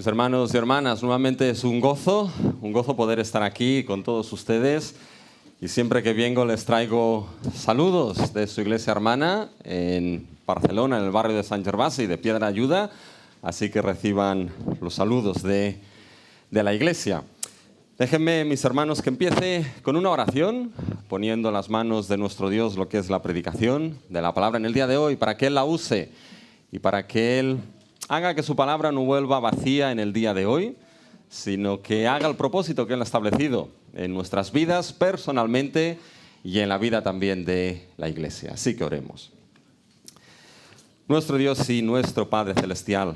Pues hermanos y hermanas, nuevamente es un gozo poder estar aquí con todos ustedes. Y siempre que vengo les traigo saludos de su iglesia hermana en Barcelona, en el barrio de Sant Gervasi de Piedra Ayuda. Así que reciban los saludos de la iglesia. Déjenme, mis hermanos, que empiece con una oración, poniendo en las manos de nuestro Dios lo que es la predicación de la palabra en el día de hoy, para que Él la use y para que Él haga que su palabra no vuelva vacía en el día de hoy, sino que haga el propósito que Él ha establecido en nuestras vidas personalmente y en la vida también de la iglesia. Así que oremos. Nuestro Dios y nuestro Padre Celestial,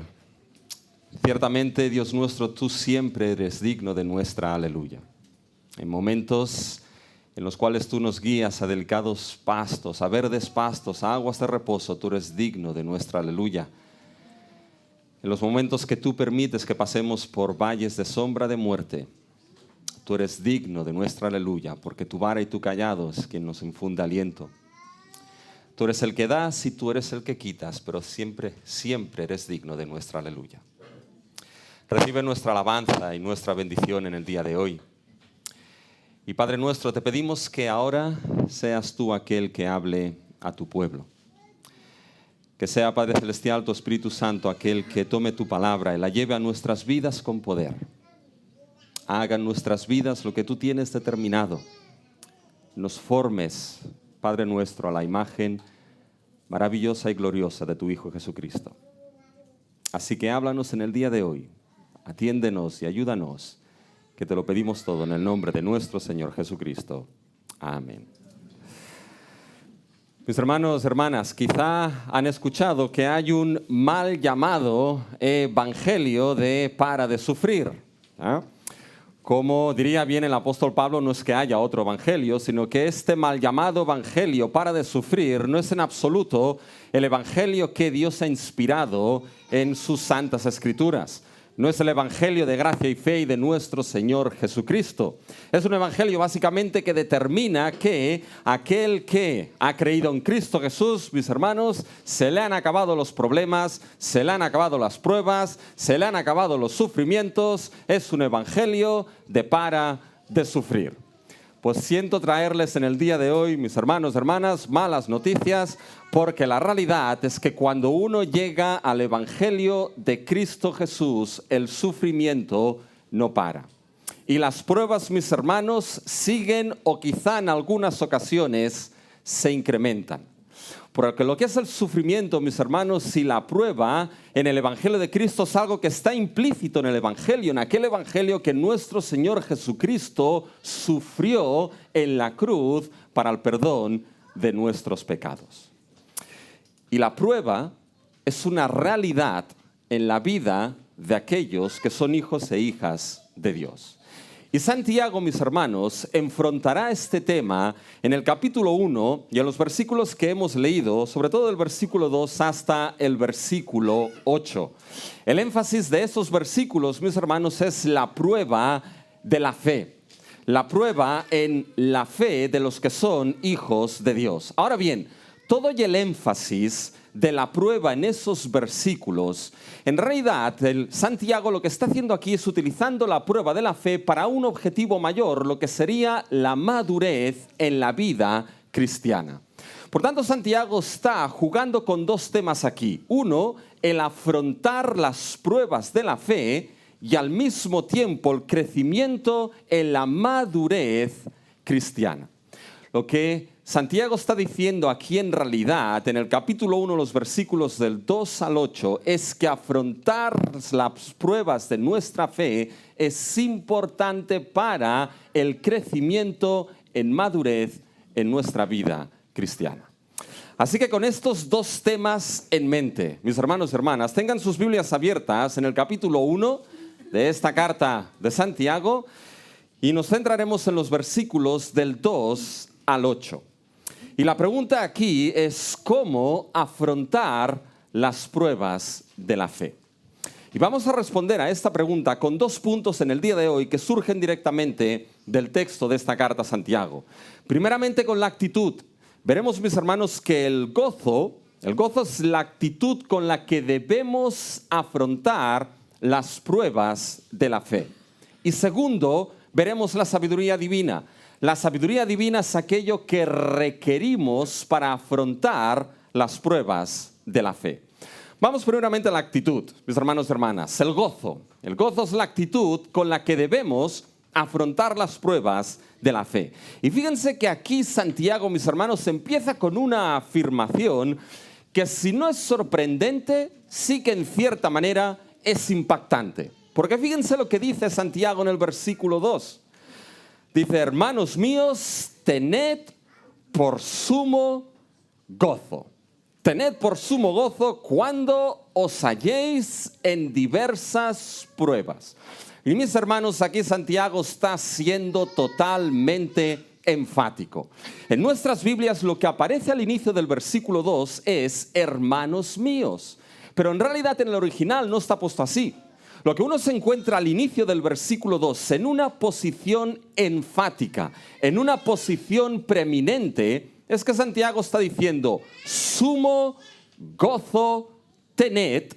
ciertamente, Dios nuestro, tú siempre eres digno de nuestra aleluya. En momentos en los cuales tú nos guías a delicados pastos, a verdes pastos, a aguas de reposo, tú eres digno de nuestra aleluya. En los momentos que tú permites que pasemos por valles de sombra de muerte, tú eres digno de nuestra aleluya, porque tu vara y tu cayado es quien nos infunde aliento. Tú eres el que das y tú eres el que quitas, pero siempre, siempre eres digno de nuestra aleluya. Recibe nuestra alabanza y nuestra bendición en el día de hoy. Y Padre nuestro, te pedimos que ahora seas tú aquel que hable a tu pueblo. Que sea, Padre Celestial, tu Espíritu Santo aquel que tome tu palabra y la lleve a nuestras vidas con poder. Haga en nuestras vidas lo que tú tienes determinado. Nos formes, Padre nuestro, a la imagen maravillosa y gloriosa de tu Hijo Jesucristo. Así que háblanos en el día de hoy. Atiéndenos y ayúdanos, que te lo pedimos todo en el nombre de nuestro Señor Jesucristo. Amén. Mis hermanos, hermanas, quizá han escuchado que hay un mal llamado evangelio de para de sufrir. Como diría bien el apóstol Pablo, no es que haya otro evangelio, sino que este mal llamado evangelio para de sufrir no es en absoluto el evangelio que Dios ha inspirado en sus santas escrituras. No es el evangelio de gracia y fe y de nuestro Señor Jesucristo. Es un evangelio básicamente que determina que aquel que ha creído en Cristo Jesús, mis hermanos, se le han acabado los problemas, se le han acabado las pruebas, se le han acabado los sufrimientos. Es un evangelio de para de sufrir. Pues siento traerles en el día de hoy, mis hermanos, hermanas, malas noticias, porque la realidad es que cuando uno llega al evangelio de Cristo Jesús, el sufrimiento no para. Y las pruebas, mis hermanos, siguen o quizá en algunas ocasiones se incrementan. Porque lo que es el sufrimiento, mis hermanos, si la prueba en el Evangelio de Cristo es algo que está implícito en el Evangelio, en aquel Evangelio que nuestro Señor Jesucristo sufrió en la cruz para el perdón de nuestros pecados. Y la prueba es una realidad en la vida de aquellos que son hijos e hijas de Dios. Y Santiago, mis hermanos, enfrentará este tema en el capítulo 1 y en los versículos que hemos leído, sobre todo del versículo 2 hasta el versículo 8. El énfasis de esos versículos, mis hermanos, es la prueba de la fe. La prueba en la fe de los que son hijos de Dios. Ahora bien, todo y el énfasis de la prueba en esos versículos, en realidad Santiago lo que está haciendo aquí es utilizando la prueba de la fe para un objetivo mayor, lo que sería la madurez en la vida cristiana. Por tanto, Santiago está jugando con dos temas aquí. Uno, el afrontar las pruebas de la fe y al mismo tiempo el crecimiento en la madurez cristiana. Lo que Santiago está diciendo aquí en realidad, en el capítulo 1, los versículos del 2 al 8, es que afrontar las pruebas de nuestra fe es importante para el crecimiento en madurez en nuestra vida cristiana. Así que con estos dos temas en mente, mis hermanos y hermanas, tengan sus Biblias abiertas en el capítulo 1 de esta carta de Santiago y nos centraremos en los versículos del 2 al 8. Y la pregunta aquí es cómo afrontar las pruebas de la fe. Y vamos a responder a esta pregunta con dos puntos en el día de hoy que surgen directamente del texto de esta carta a Santiago. Primeramente con la actitud. Veremos, mis hermanos, que el gozo es la actitud con la que debemos afrontar las pruebas de la fe. Y segundo, veremos la sabiduría divina. La sabiduría divina es aquello que requerimos para afrontar las pruebas de la fe. Vamos primeramente a la actitud, mis hermanos y hermanas, el gozo. El gozo es la actitud con la que debemos afrontar las pruebas de la fe. Y fíjense que aquí Santiago, mis hermanos, empieza con una afirmación que si no es sorprendente, sí que en cierta manera es impactante. Porque fíjense lo que dice Santiago en el versículo 2. Dice, hermanos míos, tened por sumo gozo. Tened por sumo gozo cuando os halléis en diversas pruebas. Y mis hermanos, aquí Santiago está siendo totalmente enfático. En nuestras Biblias lo que aparece al inicio del versículo 2 es hermanos míos. Pero en realidad en el original no está puesto así. Lo que uno se encuentra al inicio del versículo 2 en una posición enfática, en una posición preeminente, es que Santiago está diciendo, sumo gozo tened,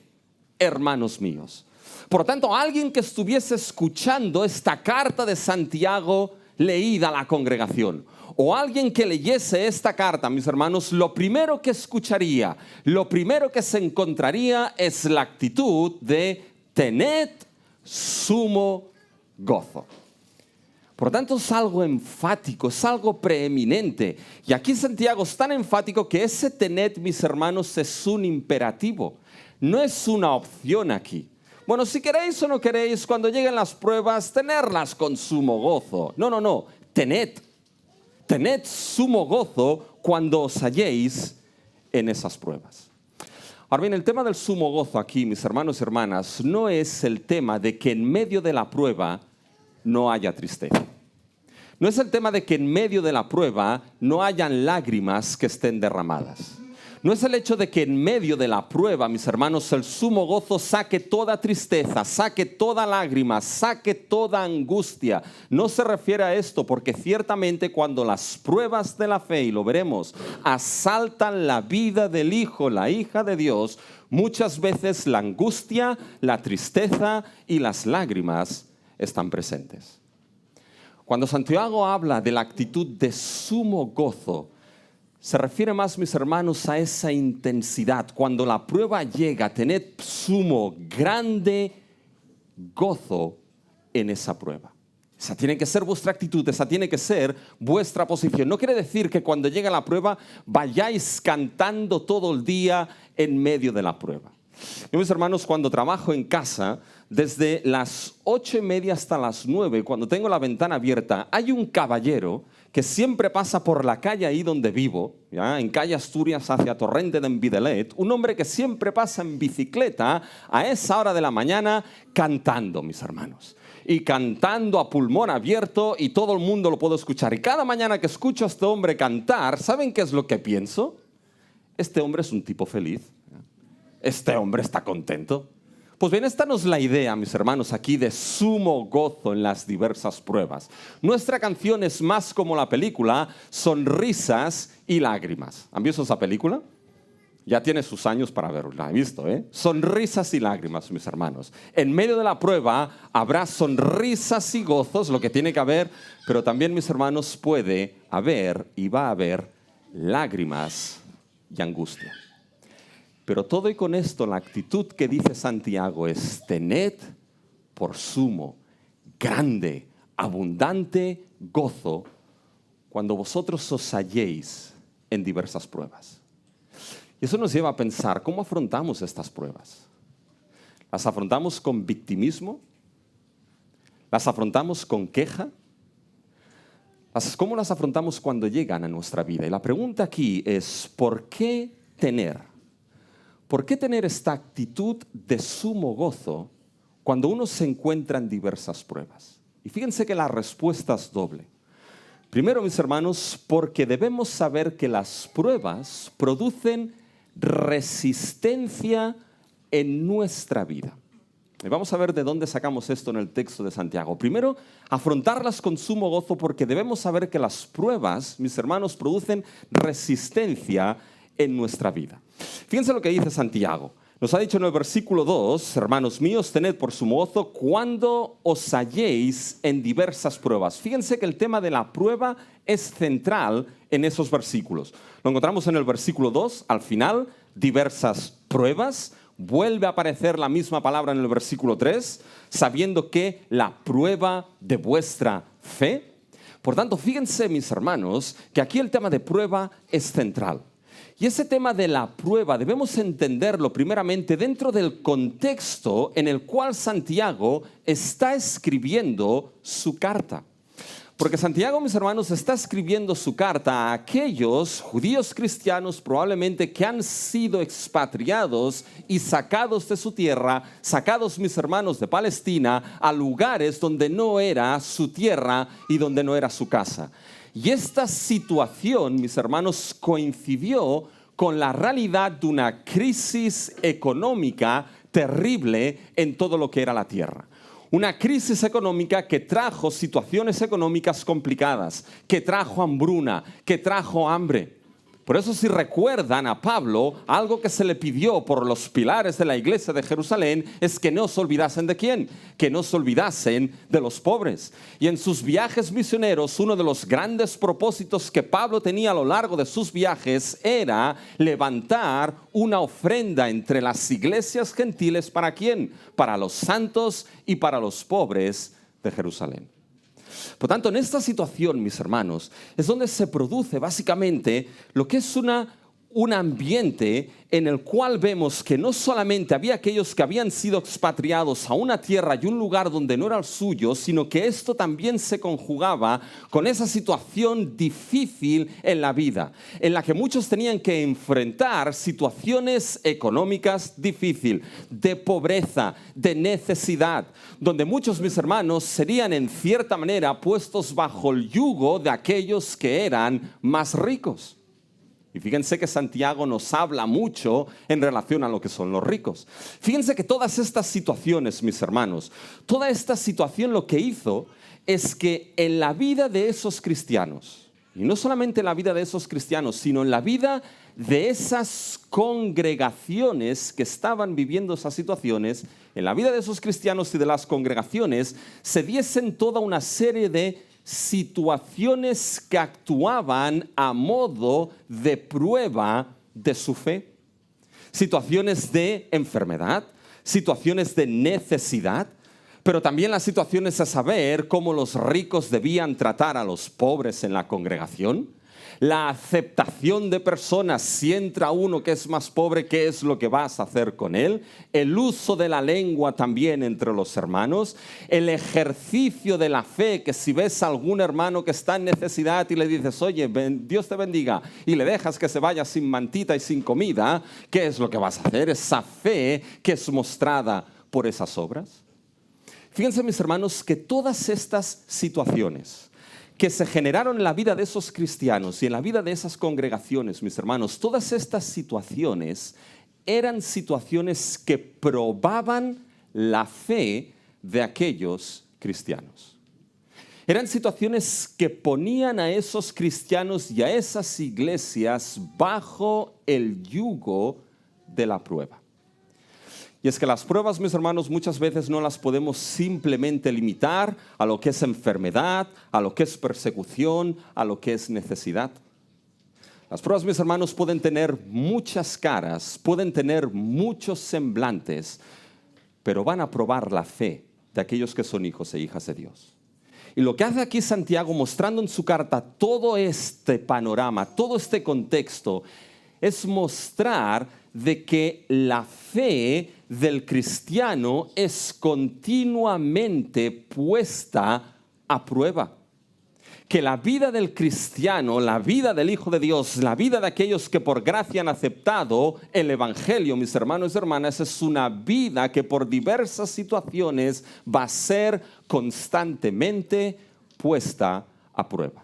hermanos míos. Por lo tanto, alguien que estuviese escuchando esta carta de Santiago leída a la congregación, o alguien que leyese esta carta, mis hermanos, lo primero que escucharía, lo primero que se encontraría es la actitud de tened sumo gozo. Por lo tanto, es algo enfático, es algo preeminente. Y aquí Santiago es tan enfático que ese tened, mis hermanos, es un imperativo. No es una opción aquí. Bueno, si queréis o no queréis, cuando lleguen las pruebas, tenerlas con sumo gozo. No. Tened sumo gozo cuando os halléis en esas pruebas. Ahora bien, el tema del sumo gozo aquí, mis hermanos y hermanas, no es el tema de que en medio de la prueba no haya tristeza. No es el tema de que en medio de la prueba no hayan lágrimas que estén derramadas. No es el hecho de que en medio de la prueba, mis hermanos, el sumo gozo saque toda tristeza, saque toda lágrima, saque toda angustia. No se refiere a esto, porque ciertamente cuando las pruebas de la fe, y lo veremos, asaltan la vida del hijo, la hija de Dios, muchas veces la angustia, la tristeza y las lágrimas están presentes. Cuando Santiago habla de la actitud de sumo gozo, se refiere más, mis hermanos, a esa intensidad. Cuando la prueba llega, tened sumo, grande gozo en esa prueba. Esa tiene que ser vuestra actitud, esa tiene que ser vuestra posición. No quiere decir que cuando llegue la prueba vayáis cantando todo el día en medio de la prueba. Yo, mis hermanos, cuando trabajo en casa, desde las 8:30 hasta las 9, cuando tengo la ventana abierta, hay un caballero que siempre pasa por la calle ahí donde vivo, ¿ya? En calle Asturias hacia Torrente de Envidelet, un hombre que siempre pasa en bicicleta a esa hora de la mañana cantando, mis hermanos. Y cantando a pulmón abierto y todo el mundo lo puede escuchar. Y cada mañana que escucho a este hombre cantar, ¿saben qué es lo que pienso? Este hombre es un tipo feliz. Este hombre está contento. Pues bien, esta no es la idea, mis hermanos, aquí de sumo gozo en las diversas pruebas. Nuestra canción es más como la película Sonrisas y Lágrimas. ¿Han visto esa película? Ya tiene sus años para verla, he visto, ¿eh? Sonrisas y lágrimas, mis hermanos. En medio de la prueba habrá sonrisas y gozos, lo que tiene que haber, pero también, mis hermanos, puede haber y va a haber lágrimas y angustia. Pero todo y con esto, la actitud que dice Santiago es tened por sumo, grande, abundante gozo cuando vosotros os halléis en diversas pruebas. Y eso nos lleva a pensar, ¿cómo afrontamos estas pruebas? ¿Las afrontamos con victimismo? ¿Las afrontamos con queja? ¿Cómo las afrontamos cuando llegan a nuestra vida? Y la pregunta aquí es, ¿por qué tener esta actitud de sumo gozo cuando uno se encuentra en diversas pruebas? Y fíjense que la respuesta es doble. Primero, mis hermanos, porque debemos saber que las pruebas producen resistencia en nuestra vida. Y vamos a ver de dónde sacamos esto en el texto de Santiago. Primero, afrontarlas con sumo gozo porque debemos saber que las pruebas, mis hermanos, producen resistencia en nuestra vida. Fíjense lo que dice Santiago. Nos ha dicho en el versículo 2, hermanos míos, tened por sumo gozo cuando os halléis en diversas pruebas. Fíjense que el tema de la prueba es central en esos versículos. Lo encontramos en el versículo 2, al final, diversas pruebas. Vuelve a aparecer la misma palabra en el versículo 3, sabiendo que la prueba de vuestra fe. Por tanto, fíjense, mis hermanos, que aquí el tema de prueba es central. Y ese tema de la prueba debemos entenderlo primeramente dentro del contexto en el cual Santiago está escribiendo su carta. Porque Santiago, mis hermanos, está escribiendo su carta a aquellos judíos cristianos probablemente que han sido expatriados y sacados de su tierra, sacados, mis hermanos, de Palestina, a lugares donde no era su tierra y donde no era su casa. Y esta situación, mis hermanos, coincidió con la realidad de una crisis económica terrible en todo lo que era la tierra. Una crisis económica que trajo situaciones económicas complicadas, que trajo hambruna, que trajo hambre. Por eso, si recuerdan a Pablo, algo que se le pidió por los pilares de la iglesia de Jerusalén es que no se olvidasen de quién, que no se olvidasen de los pobres. Y en sus viajes misioneros, uno de los grandes propósitos que Pablo tenía a lo largo de sus viajes era levantar una ofrenda entre las iglesias gentiles. ¿Para quién? Para los santos y para los pobres de Jerusalén. Por tanto, en esta situación, mis hermanos, es donde se produce básicamente lo que es un ambiente en el cual vemos que no solamente había aquellos que habían sido expatriados a una tierra y un lugar donde no era el suyo, sino que esto también se conjugaba con esa situación difícil en la vida, en la que muchos tenían que enfrentar situaciones económicas difíciles, de pobreza, de necesidad, donde muchos, mis hermanos, serían en cierta manera puestos bajo el yugo de aquellos que eran más ricos. Y fíjense que Santiago nos habla mucho en relación a lo que son los ricos. Fíjense que todas estas situaciones, mis hermanos, toda esta situación lo que hizo es que en la vida de esos cristianos, y no solamente en la vida de esos cristianos, sino en la vida de esas congregaciones que estaban viviendo esas situaciones, en la vida de esos cristianos y de las congregaciones, se diesen toda una serie de situaciones que actuaban a modo de prueba de su fe. Situaciones de enfermedad, situaciones de necesidad, pero también las situaciones de saber cómo los ricos debían tratar a los pobres en la congregación. La aceptación de personas, si entra uno que es más pobre, ¿qué es lo que vas a hacer con él? El uso de la lengua también entre los hermanos. El ejercicio de la fe, que si ves a algún hermano que está en necesidad y le dices, oye, Dios te bendiga, y le dejas que se vaya sin mantita y sin comida, ¿qué es lo que vas a hacer? Esa fe que es mostrada por esas obras. Fíjense, mis hermanos, que todas estas situaciones que se generaron en la vida de esos cristianos y en la vida de esas congregaciones, mis hermanos, todas estas situaciones eran situaciones que probaban la fe de aquellos cristianos. Eran situaciones que ponían a esos cristianos y a esas iglesias bajo el yugo de la prueba. Y es que las pruebas, mis hermanos, muchas veces no las podemos simplemente limitar a lo que es enfermedad, a lo que es persecución, a lo que es necesidad. Las pruebas, mis hermanos, pueden tener muchas caras, pueden tener muchos semblantes, pero van a probar la fe de aquellos que son hijos e hijas de Dios. Y lo que hace aquí Santiago, mostrando en su carta todo este panorama, todo este contexto, es mostrar de que la fe del cristiano es continuamente puesta a prueba. Que la vida del cristiano, la vida del Hijo de Dios, la vida de aquellos que por gracia han aceptado el Evangelio, mis hermanos y hermanas, es una vida que por diversas situaciones va a ser constantemente puesta a prueba.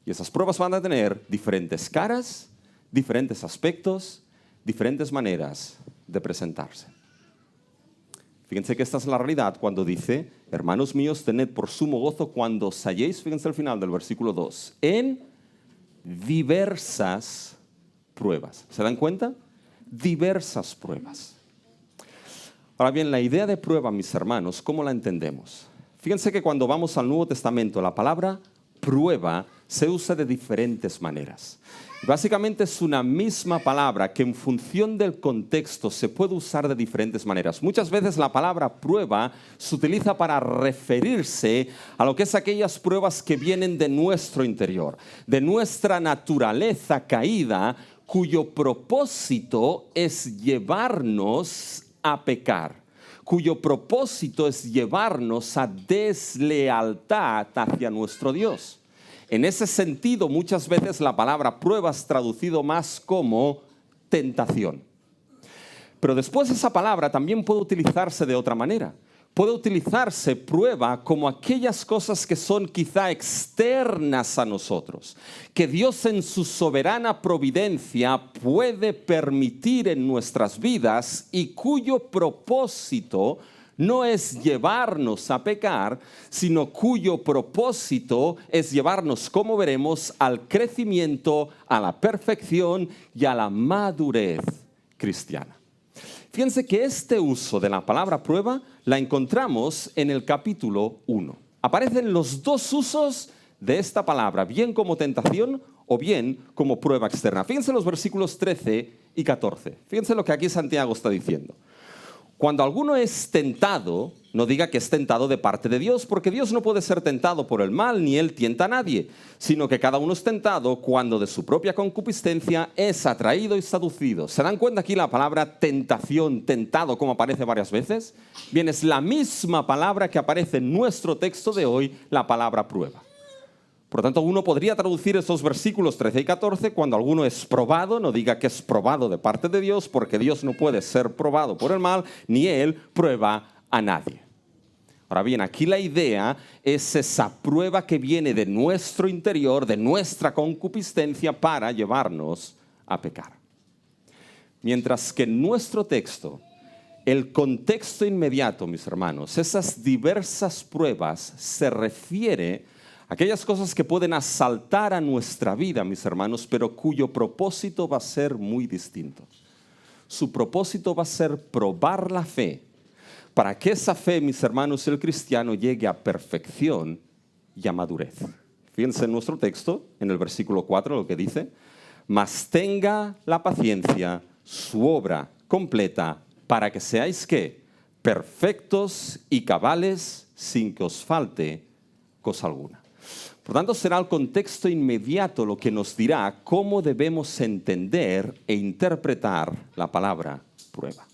Y esas pruebas van a tener diferentes caras, diferentes aspectos, diferentes maneras de presentarse. Fíjense que esta es la realidad cuando dice, hermanos míos, tened por sumo gozo cuando os halléis, fíjense al final del versículo 2, en diversas pruebas. ¿Se dan cuenta? diversas pruebas. Ahora bien, la idea de prueba, mis hermanos, ¿cómo la entendemos? Fíjense que cuando vamos al Nuevo Testamento, la palabra prueba se usa de diferentes maneras. Básicamente es una misma palabra que en función del contexto se puede usar de diferentes maneras. Muchas veces la palabra prueba se utiliza para referirse a lo que es aquellas pruebas que vienen de nuestro interior, de nuestra naturaleza caída, cuyo propósito es llevarnos a pecar, cuyo propósito es llevarnos a deslealtad hacia nuestro Dios. En ese sentido, muchas veces la palabra prueba es traducido más como tentación. Pero después esa palabra también puede utilizarse de otra manera. Puede utilizarse prueba como aquellas cosas que son quizá externas a nosotros, que Dios en su soberana providencia puede permitir en nuestras vidas y cuyo propósito no es llevarnos a pecar, sino cuyo propósito es llevarnos, como veremos, al crecimiento, a la perfección y a la madurez cristiana. Fíjense que este uso de la palabra prueba la encontramos en el capítulo 1. Aparecen los dos usos de esta palabra, bien como tentación o bien como prueba externa. Fíjense los versículos 13 y 14. Fíjense lo que aquí Santiago está diciendo. Cuando alguno es tentado, no diga que es tentado de parte de Dios, porque Dios no puede ser tentado por el mal, ni Él tienta a nadie, sino que cada uno es tentado cuando de su propia concupiscencia es atraído y seducido. ¿Se dan cuenta aquí la palabra tentación, tentado, como aparece varias veces? Bien, es la misma palabra que aparece en nuestro texto de hoy, la palabra prueba. Por lo tanto, uno podría traducir esos versículos 13 y 14, cuando alguno es probado, no diga que es probado de parte de Dios, porque Dios no puede ser probado por el mal, ni Él prueba a nadie. Ahora bien, aquí la idea es esa prueba que viene de nuestro interior, de nuestra concupiscencia, para llevarnos a pecar. Mientras que en nuestro texto, el contexto inmediato, mis hermanos, esas diversas pruebas se refiere aquellas cosas que pueden asaltar a nuestra vida, mis hermanos, pero cuyo propósito va a ser muy distinto. Su propósito va a ser probar la fe, para que esa fe, mis hermanos, el cristiano llegue a perfección y a madurez. Fíjense en nuestro texto, en el versículo 4, lo que dice: mas tenga la paciencia su obra completa, para que seáis, ¿qué? Perfectos y cabales, sin que os falte cosa alguna. Por tanto, será el contexto inmediato lo que nos dirá cómo debemos entender e interpretar la palabra prueba.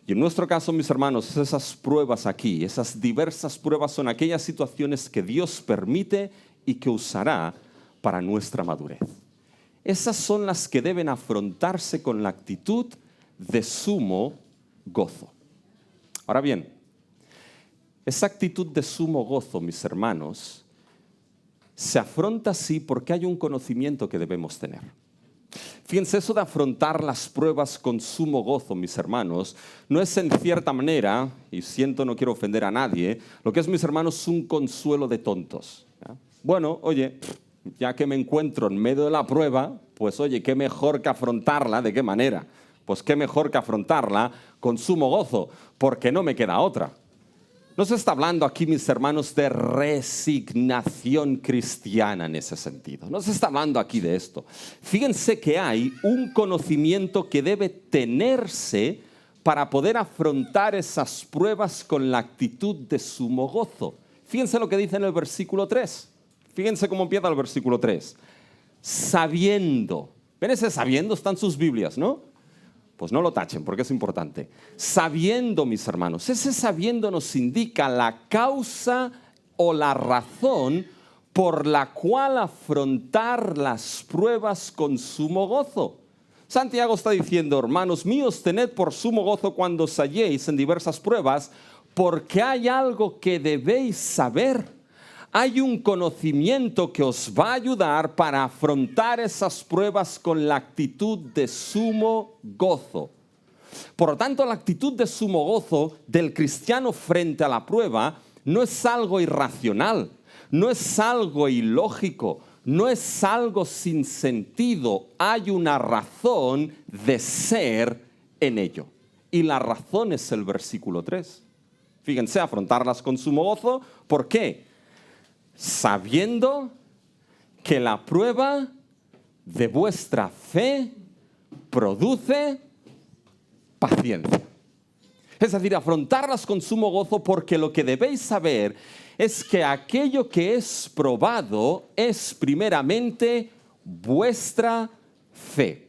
Y en nuestro caso, mis hermanos, esas pruebas aquí, esas diversas pruebas son aquellas situaciones que Dios permite y que usará para nuestra madurez. Esas son las que deben afrontarse con la actitud de sumo gozo. Ahora bien, esa actitud de sumo gozo, mis hermanos, se afronta así porque hay un conocimiento que debemos tener. Fíjense, eso de afrontar las pruebas con sumo gozo, mis hermanos, no es en cierta manera, y no quiero ofender a nadie, lo que es, mis hermanos, un consuelo de tontos. ¿Ya? Bueno, oye, ya que me encuentro en medio de la prueba, pues oye, qué mejor que afrontarla. ¿De qué manera? Pues qué mejor que afrontarla con sumo gozo, porque no me queda otra. No se está hablando aquí, mis hermanos, de resignación cristiana en ese sentido. No se está hablando aquí de esto. Fíjense que hay un conocimiento que debe tenerse para poder afrontar esas pruebas con la actitud de sumo gozo. Fíjense lo que dice en el versículo 3. Fíjense cómo empieza el versículo 3. Sabiendo. ¿Ven ese sabiendo? Está en sus Biblias, ¿no? Pues no lo tachen porque es importante. Sabiendo, mis hermanos, ese sabiendo nos indica la causa o la razón por la cual afrontar las pruebas con sumo gozo. Santiago está diciendo: hermanos míos, tened por sumo gozo cuando os halléis en diversas pruebas, porque hay algo que debéis saber. Hay un conocimiento que os va a ayudar para afrontar esas pruebas con la actitud de sumo gozo. Por lo tanto, la actitud de sumo gozo del cristiano frente a la prueba no es algo irracional, no es algo ilógico, no es algo sin sentido. Hay una razón de ser en ello. Y la razón es el versículo 3. Fíjense, afrontarlas con sumo gozo. ¿Por qué? Sabiendo que la prueba de vuestra fe produce paciencia. Es decir, afrontarlas con sumo gozo, porque lo que debéis saber es que aquello que es probado es primeramente vuestra fe.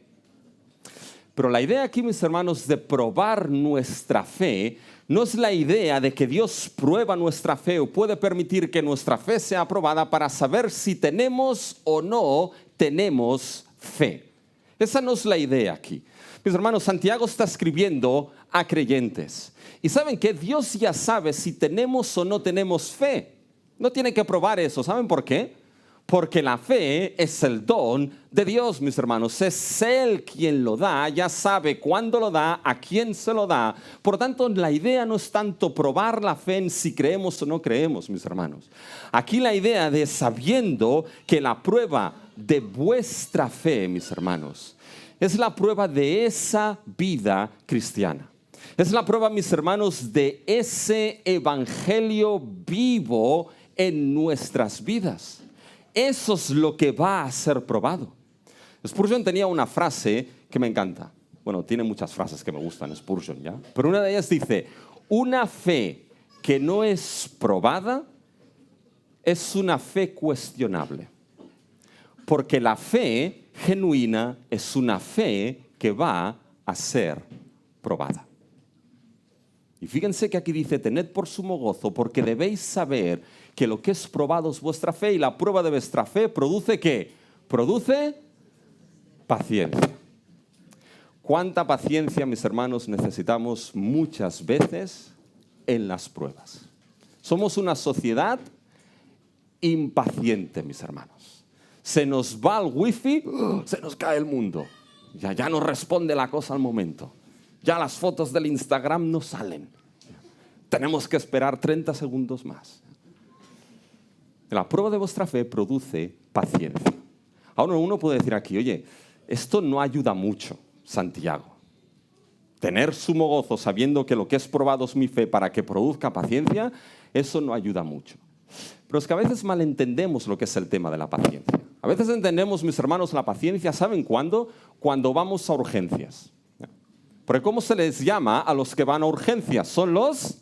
Pero la idea aquí, mis hermanos, de probar nuestra fe no es la idea de que Dios prueba nuestra fe o puede permitir que nuestra fe sea probada para saber si tenemos o no tenemos fe. Esa no es la idea aquí. Mis hermanos, Santiago está escribiendo a creyentes. Y ¿saben qué? Dios ya sabe si tenemos o no tenemos fe. No tiene que probar eso. ¿Saben por qué? Porque la fe es el don de Dios, mis hermanos. Es Él quien lo da, ya sabe cuándo lo da, a quién se lo da. Por tanto, la idea no es tanto probar la fe en si creemos o no creemos, mis hermanos. Aquí la idea de sabiendo que la prueba de vuestra fe, mis hermanos, es la prueba de esa vida cristiana. Es la prueba, mis hermanos, de ese evangelio vivo en nuestras vidas. Eso es lo que va a ser probado. Spurgeon tenía una frase que me encanta. Bueno, tiene muchas frases que me gustan, Spurgeon, ¿ya? Pero una de ellas dice: una fe que no es probada es una fe cuestionable. Porque la fe genuina es una fe que va a ser probada. Y fíjense que aquí dice: tened por sumo gozo, porque debéis saber que lo que es probado es vuestra fe, y la prueba de vuestra fe produce ¿qué? Produce paciencia. ¿Cuánta paciencia, mis hermanos, necesitamos muchas veces en las pruebas? Somos una sociedad impaciente, mis hermanos. Se nos va el wifi, se nos cae el mundo. Ya no responde la cosa al momento. Ya las fotos del Instagram no salen. Tenemos que esperar 30 segundos más. La prueba de vuestra fe produce paciencia. Ahora uno puede decir aquí: oye, esto no ayuda mucho, Santiago. Tener sumo gozo sabiendo que lo que es probado es mi fe para que produzca paciencia, eso no ayuda mucho. Pero es que a veces malentendemos lo que es el tema de la paciencia. A veces entendemos, mis hermanos, la paciencia, ¿saben cuándo? Cuando vamos a urgencias. Porque ¿cómo se les llama a los que van a urgencias? Son los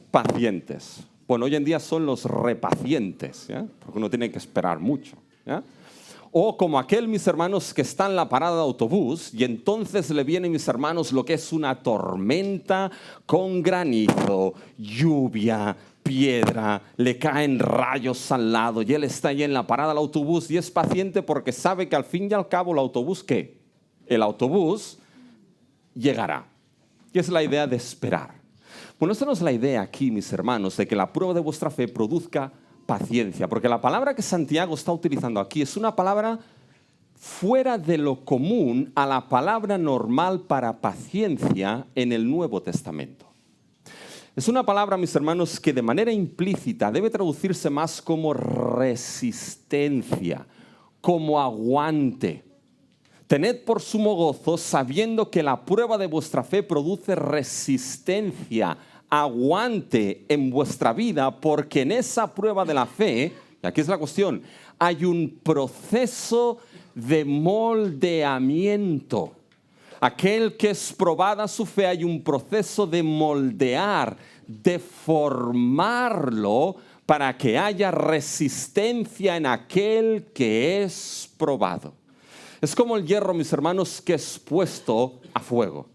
pacientes. Bueno, hoy en día son los repacientes, ¿ya? Porque uno tiene que esperar mucho, ¿ya? O como aquel, mis hermanos, que está en la parada de autobús y entonces le viene, mis hermanos, lo que es una tormenta con granizo, lluvia, piedra, le caen rayos al lado y él está ahí en la parada del autobús y es paciente porque sabe que al fin y al cabo el autobús, ¿qué? El autobús llegará. Y es la idea de esperar. Bueno, esta no es la idea aquí, mis hermanos, de que la prueba de vuestra fe produzca paciencia, porque la palabra que Santiago está utilizando aquí es una palabra fuera de lo común a la palabra normal para paciencia en el Nuevo Testamento. Es una palabra, mis hermanos, que de manera implícita debe traducirse más como resistencia, como aguante. Tened por sumo gozo sabiendo que la prueba de vuestra fe produce resistencia, aguante en vuestra vida, porque en esa prueba de la fe, y aquí es la cuestión, hay un proceso de moldeamiento. Aquel que es probada su fe, hay un proceso de moldear, de formarlo para que haya resistencia en aquel que es probado. Es como el hierro, mis hermanos, que es puesto a fuego.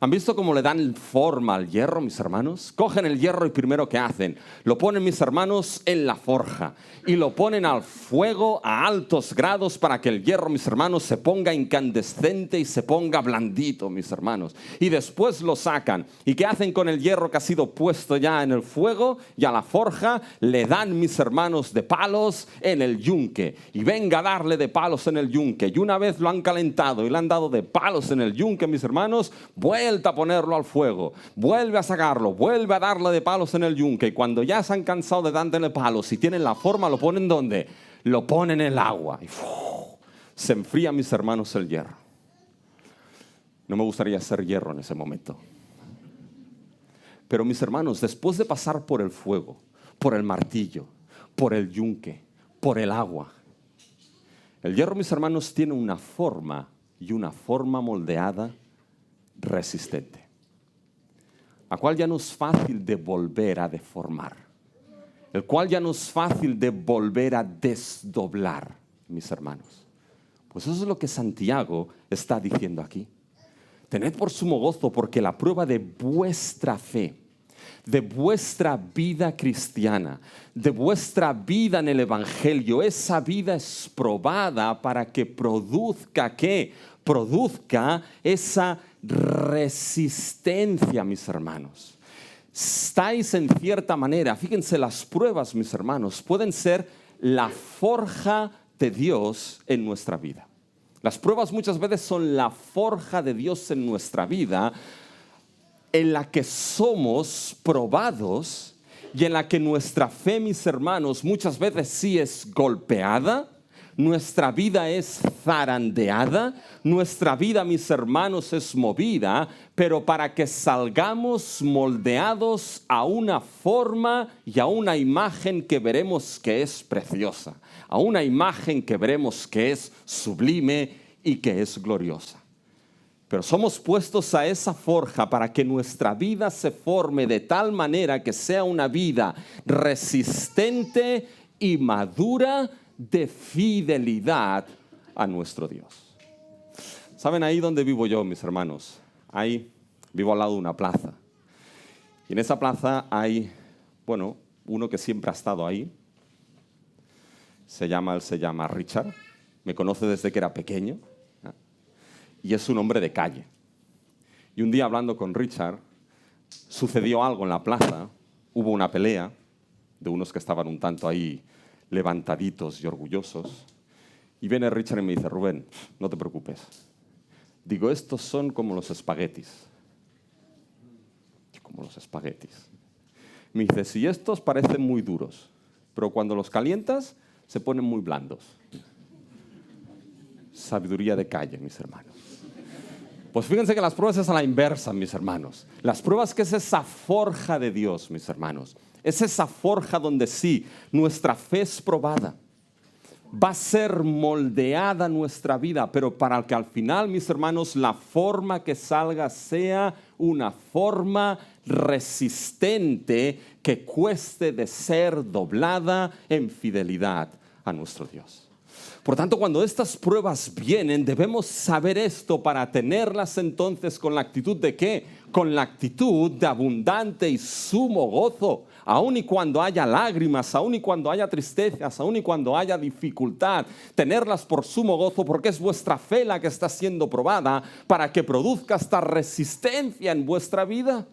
¿Han visto cómo le dan forma al hierro, mis hermanos? Cogen el hierro y primero ¿qué hacen? Lo ponen, mis hermanos, en la forja y lo ponen al fuego a altos grados para que el hierro, mis hermanos, se ponga incandescente y se ponga blandito, mis hermanos. Y después lo sacan. ¿Y qué hacen con el hierro que ha sido puesto ya en el fuego y a la forja? Le dan, mis hermanos, de palos en el yunque. Y venga a darle de palos en el yunque. Y una vez lo han calentado y le han dado de palos en el yunque, mis hermanos, vuelve a ponerlo al fuego, vuelve a sacarlo, vuelve a darle de palos en el yunque, y cuando ya se han cansado de darle palos y tienen la forma, lo ponen ¿dónde? Lo ponen en el agua y se enfría, mis hermanos, el hierro. No me gustaría ser hierro en ese momento. Pero mis hermanos, después de pasar por el fuego, por el martillo, por el yunque, por el agua, el hierro, mis hermanos, tiene una forma y una forma moldeada resistente, la cual ya no es fácil de volver a deformar, el cual ya no es fácil de volver a desdoblar, mis hermanos. Pues eso es lo que Santiago está diciendo aquí. Tened por sumo gozo porque la prueba de vuestra fe, de vuestra vida cristiana, de vuestra vida en el Evangelio, esa vida es probada para que produzca, ¿qué? Produzca esa resistencia, mis hermanos. Estáis en cierta manera, fíjense, las pruebas, mis hermanos, pueden ser la forja de Dios en nuestra vida. Las pruebas muchas veces son la forja de Dios en nuestra vida, en la que somos probados y en la que nuestra fe, mis hermanos, muchas veces sí es golpeada, nuestra vida es zarandeada, nuestra vida, mis hermanos, es movida, pero para que salgamos moldeados a una forma y a una imagen que veremos que es preciosa, a una imagen que veremos que es sublime y que es gloriosa. Pero somos puestos a esa forja para que nuestra vida se forme de tal manera que sea una vida resistente y madura de fidelidad a nuestro Dios. ¿Saben ahí donde vivo yo, mis hermanos? Ahí vivo al lado de una plaza. Y en esa plaza hay, uno que siempre ha estado ahí. Se llama Richard. Me conoce desde que era pequeño. Y es un hombre de calle. Y un día hablando con Richard, sucedió algo en la plaza. Hubo una pelea de unos que estaban un tanto ahí levantaditos y orgullosos. Y viene Richard y me dice: Rubén, no te preocupes. Digo, estos son como los espaguetis. Como los espaguetis. Me dice, sí, estos parecen muy duros, pero cuando los calientas se ponen muy blandos. Sabiduría de calle, mis hermanos. Pues fíjense que las pruebas es a la inversa, mis hermanos. Las pruebas, que es esa forja de Dios, mis hermanos. Es esa forja donde sí, nuestra fe es probada. Va a ser moldeada nuestra vida, pero para que al final, mis hermanos, la forma que salga sea una forma resistente que cueste de ser doblada en fidelidad a nuestro Dios. Por tanto, cuando estas pruebas vienen, debemos saber esto para tenerlas entonces con la actitud de ¿qué? Con la actitud de abundante y sumo gozo. Aun y cuando haya lágrimas, aun y cuando haya tristezas, aun y cuando haya dificultad, tenerlas por sumo gozo, porque es vuestra fe la que está siendo probada para que produzca esta resistencia en vuestra vida.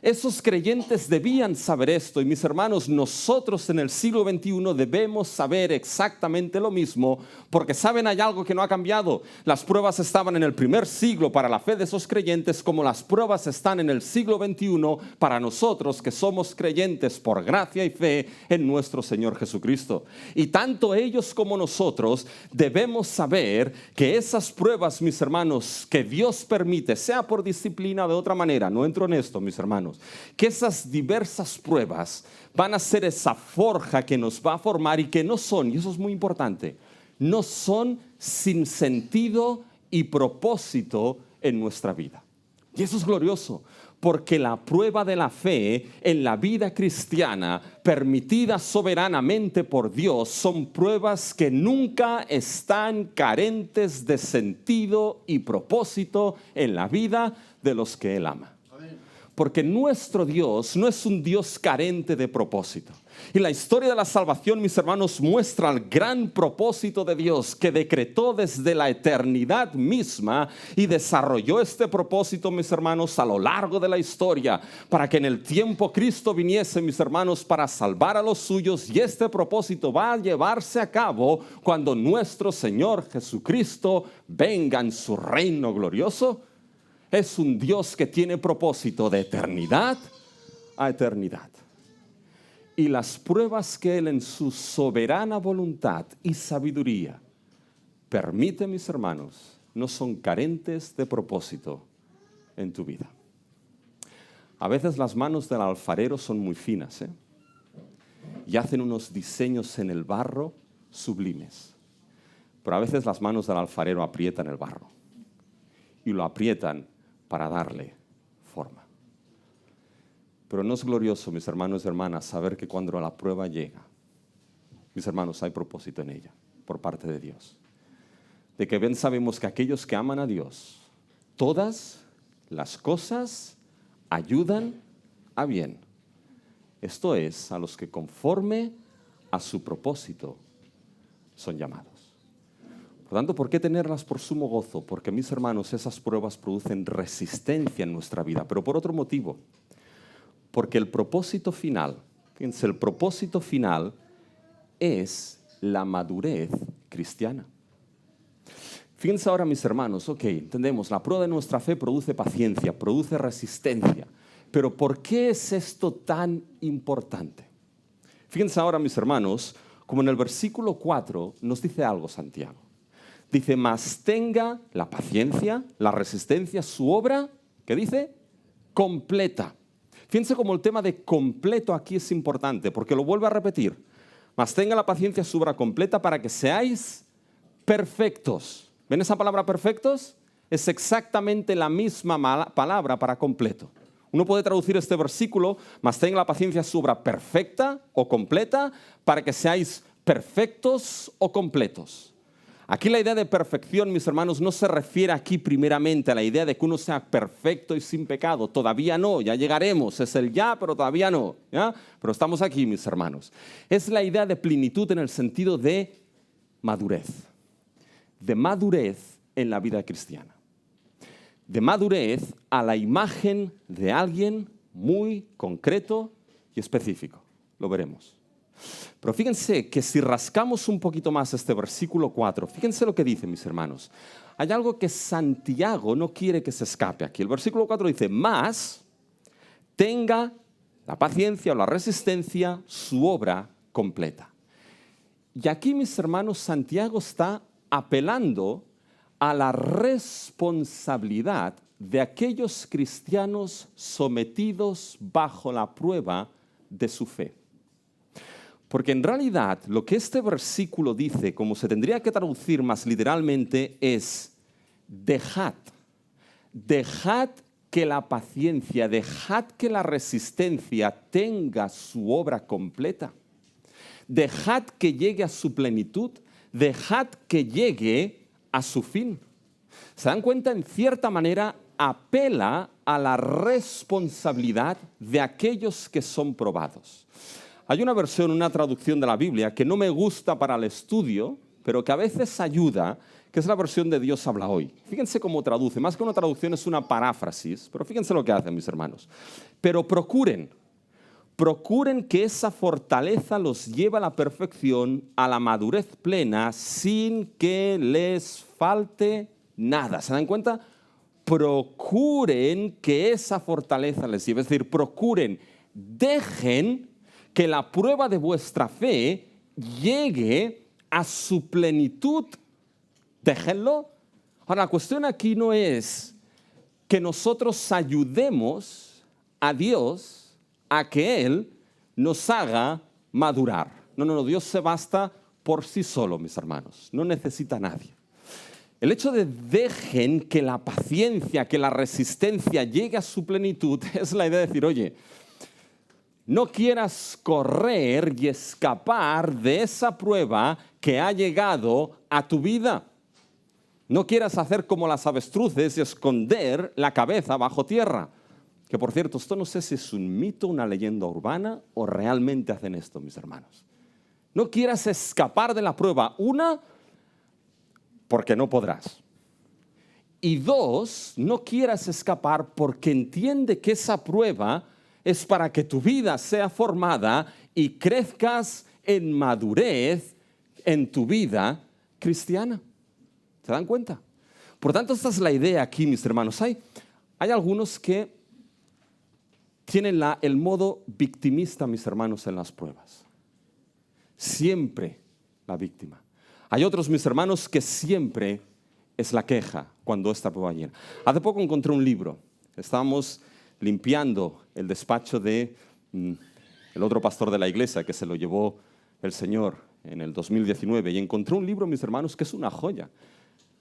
Esos creyentes debían saber esto, y mis hermanos, nosotros en el siglo XXI debemos saber exactamente lo mismo, porque saben, hay algo que no ha cambiado. Las pruebas estaban en el primer siglo para la fe de esos creyentes, como las pruebas están en el siglo XXI para nosotros que somos creyentes por gracia y fe en nuestro Señor Jesucristo. Y tanto ellos como nosotros debemos saber que esas pruebas, mis hermanos, que Dios permite, sea por disciplina o de otra manera, no entro en esto, mis hermanos, que esas diversas pruebas van a ser esa forja que nos va a formar, y que no son, y eso es muy importante, no son sin sentido y propósito en nuestra vida. Y eso es glorioso, porque la prueba de la fe en la vida cristiana, permitida soberanamente por Dios, son pruebas que nunca están carentes de sentido y propósito en la vida de los que Él ama. Porque nuestro Dios no es un Dios carente de propósito. Y la historia de la salvación, mis hermanos, muestra el gran propósito de Dios, que decretó desde la eternidad misma y desarrolló este propósito, mis hermanos, a lo largo de la historia, para que en el tiempo Cristo viniese, mis hermanos, para salvar a los suyos. Y este propósito va a llevarse a cabo cuando nuestro Señor Jesucristo venga en su reino glorioso. Es un Dios que tiene propósito de eternidad a eternidad. Y las pruebas que Él en su soberana voluntad y sabiduría permite, mis hermanos, no son carentes de propósito en tu vida. A veces las manos del alfarero son muy finas, y hacen unos diseños en el barro sublimes. Pero a veces las manos del alfarero aprietan el barro y lo aprietan para darle forma. Pero no es glorioso, mis hermanos y hermanas, saber que cuando la prueba llega, mis hermanos, hay propósito en ella por parte de Dios. De que bien sabemos que aquellos que aman a Dios, todas las cosas ayudan a bien. Esto es, a los que conforme a su propósito son llamados. Por tanto, ¿por qué tenerlas por sumo gozo? Porque, mis hermanos, esas pruebas producen resistencia en nuestra vida, pero por otro motivo. Porque el propósito final, fíjense, el propósito final es la madurez cristiana. Fíjense ahora, mis hermanos, entendemos, la prueba de nuestra fe produce paciencia, produce resistencia. Pero ¿por qué es esto tan importante? Fíjense ahora, mis hermanos, como en el versículo 4 nos dice algo Santiago. Dice, mas tenga la paciencia, la resistencia, su obra, ¿qué dice? Completa. Fíjense como el tema de completo aquí es importante, porque lo vuelve a repetir. Mas tenga la paciencia, su obra completa, para que seáis perfectos. ¿Ven esa palabra perfectos? Es exactamente la misma palabra para completo. Uno puede traducir este versículo, mas tenga la paciencia, su obra perfecta o completa, para que seáis perfectos o completos. Aquí la idea de perfección, mis hermanos, no se refiere aquí primeramente a la idea de que uno sea perfecto y sin pecado. Todavía no, ya llegaremos. Es el ya, pero todavía no. ¿Ya? Pero estamos aquí, mis hermanos. Es la idea de plenitud en el sentido de madurez. De madurez en la vida cristiana. De madurez a la imagen de alguien muy concreto y específico. Lo veremos. Pero fíjense que si rascamos un poquito más este versículo 4, fíjense lo que dice, mis hermanos. Hay algo que Santiago no quiere que se escape aquí. El versículo 4 dice, mas tenga la paciencia o la resistencia su obra completa. Y aquí, mis hermanos, Santiago está apelando a la responsabilidad de aquellos cristianos sometidos bajo la prueba de su fe. Porque en realidad lo que este versículo dice, como se tendría que traducir más literalmente, es dejad que la paciencia, dejad que la resistencia tenga su obra completa. Dejad que llegue a su plenitud, dejad que llegue a su fin. ¿Se dan cuenta? En cierta manera apela a la responsabilidad de aquellos que son probados. Hay una versión, una traducción de la Biblia que no me gusta para el estudio, pero que a veces ayuda, que es la versión de Dios habla hoy. Fíjense cómo traduce. Más que una traducción es una paráfrasis, pero fíjense lo que hacen, mis hermanos. Pero procuren que esa fortaleza los lleve a la perfección, a la madurez plena, sin que les falte nada. ¿Se dan cuenta? Procuren que esa fortaleza les lleve. Es decir, dejen que la prueba de vuestra fe llegue a su plenitud. Déjenlo. Ahora, la cuestión aquí no es que nosotros ayudemos a Dios a que Él nos haga madurar. No, Dios se basta por sí solo, mis hermanos. No necesita a nadie. El hecho de dejen que la paciencia, que la resistencia llegue a su plenitud, es la idea de decir, oye, no quieras correr y escapar de esa prueba que ha llegado a tu vida. No quieras hacer como las avestruces y esconder la cabeza bajo tierra. Que por cierto, esto no sé si es un mito, una leyenda urbana o realmente hacen esto, mis hermanos. No quieras escapar de la prueba. Una, porque no podrás. Y dos, no quieras escapar porque entiende que esa prueba es para que tu vida sea formada y crezcas en madurez en tu vida cristiana. ¿Se dan cuenta? Por tanto, esta es la idea aquí, mis hermanos. Hay algunos que tienen el modo victimista, mis hermanos, en las pruebas. Siempre la víctima. Hay otros, mis hermanos, que siempre es la queja cuando esta prueba llega. Hace poco encontré un libro. Estábamos limpiando el despacho de el otro pastor de la iglesia que se lo llevó el Señor en el 2019 y encontré un libro, mis hermanos, que es una joya.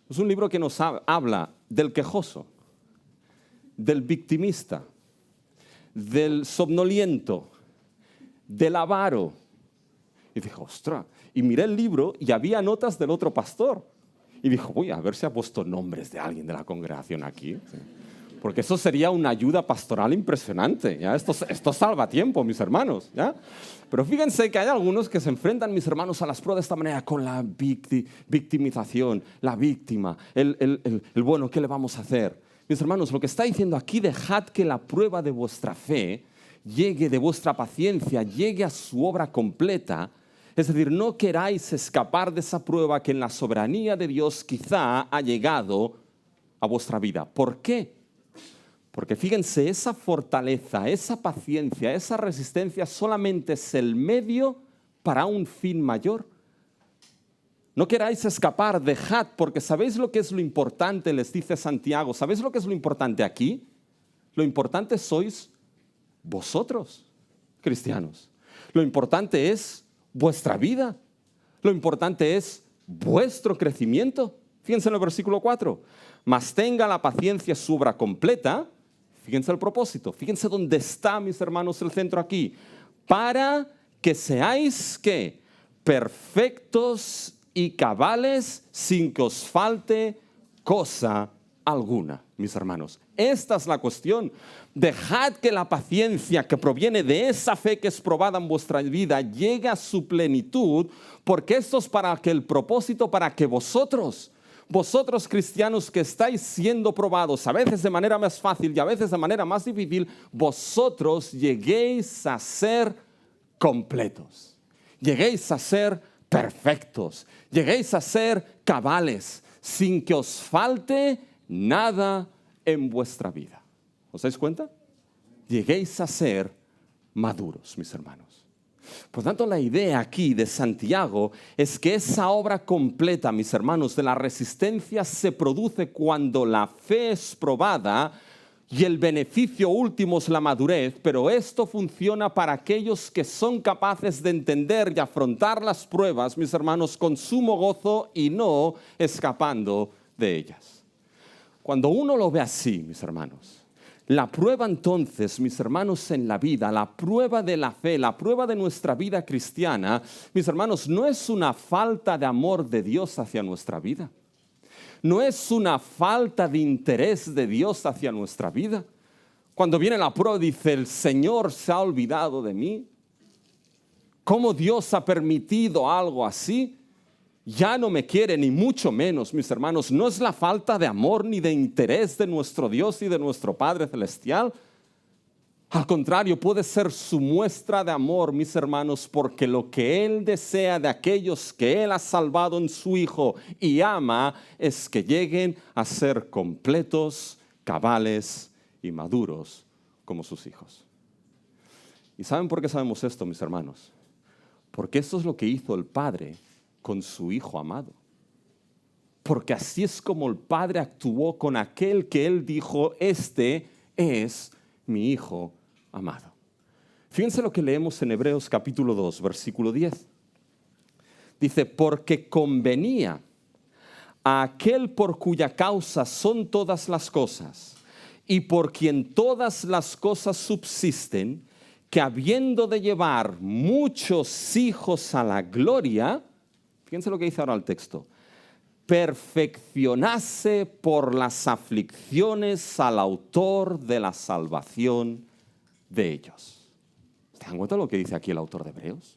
Es un libro que nos habla del quejoso, del victimista, del somnoliento, del avaro. Y dije, ostras, y miré el libro y había notas del otro pastor. Y dijo, voy a ver si ha puesto nombres de alguien de la congregación aquí. Sí. Porque eso sería una ayuda pastoral impresionante. ¿Ya? Esto salva tiempo, mis hermanos. ¿Ya? Pero fíjense que hay algunos que se enfrentan, mis hermanos, a las pruebas de esta manera, con la victimización, la víctima, bueno, ¿qué le vamos a hacer? Mis hermanos, lo que está diciendo aquí, dejad que la prueba de vuestra fe llegue, de vuestra paciencia, llegue a su obra completa. Es decir, no queráis escapar de esa prueba que en la soberanía de Dios quizá ha llegado a vuestra vida. ¿Por qué? Porque fíjense, esa fortaleza, esa paciencia, esa resistencia solamente es el medio para un fin mayor. No queráis escapar, dejad, porque ¿sabéis lo que es lo importante? Les dice Santiago. ¿Sabéis lo que es lo importante aquí? Lo importante sois vosotros, cristianos. Lo importante es vuestra vida. Lo importante es vuestro crecimiento. Fíjense en el versículo 4. Mas tenga la paciencia su obra completa. Fíjense el propósito. Fíjense dónde está, mis hermanos, el centro aquí. Para que seáis, ¿qué? Perfectos y cabales sin que os falte cosa alguna, mis hermanos. Esta es la cuestión. Dejad que la paciencia que proviene de esa fe que es probada en vuestra vida llegue a su plenitud, porque esto es para que el propósito, para que vosotros cristianos que estáis siendo probados, a veces de manera más fácil y a veces de manera más difícil, vosotros lleguéis a ser completos, lleguéis a ser perfectos, lleguéis a ser cabales, sin que os falte nada en vuestra vida. ¿Os dais cuenta? Lleguéis a ser maduros, mis hermanos. Por tanto, la idea aquí de Santiago es que esa obra completa, mis hermanos, de la resistencia se produce cuando la fe es probada y el beneficio último es la madurez, pero esto funciona para aquellos que son capaces de entender y afrontar las pruebas, mis hermanos, con sumo gozo y no escapando de ellas. Cuando uno lo ve así, mis hermanos, la prueba entonces, mis hermanos, en la vida, la prueba de la fe, la prueba de nuestra vida cristiana, mis hermanos, no es una falta de amor de Dios hacia nuestra vida. No es una falta de interés de Dios hacia nuestra vida. Cuando viene la prueba dice, el Señor se ha olvidado de mí. ¿Cómo Dios ha permitido algo así? Ya no me quiere, ni mucho menos, mis hermanos. No es la falta de amor ni de interés de nuestro Dios y de nuestro Padre Celestial. Al contrario, puede ser su muestra de amor, mis hermanos, porque lo que Él desea de aquellos que Él ha salvado en su Hijo y ama es que lleguen a ser completos, cabales y maduros como sus hijos. ¿Y saben por qué sabemos esto, mis hermanos? Porque esto es lo que hizo el Padre con su Hijo amado. Porque así es como el Padre actuó con aquel que Él dijo, este es mi Hijo amado. Fíjense lo que leemos en Hebreos capítulo 2, versículo 10. Dice, porque convenía a aquel por cuya causa son todas las cosas y por quien todas las cosas subsisten, que habiendo de llevar muchos hijos a la gloria, fíjense lo que dice ahora el texto, perfeccionase por las aflicciones al autor de la salvación de ellos. ¿Se dan cuenta de lo que dice aquí el autor de Hebreos?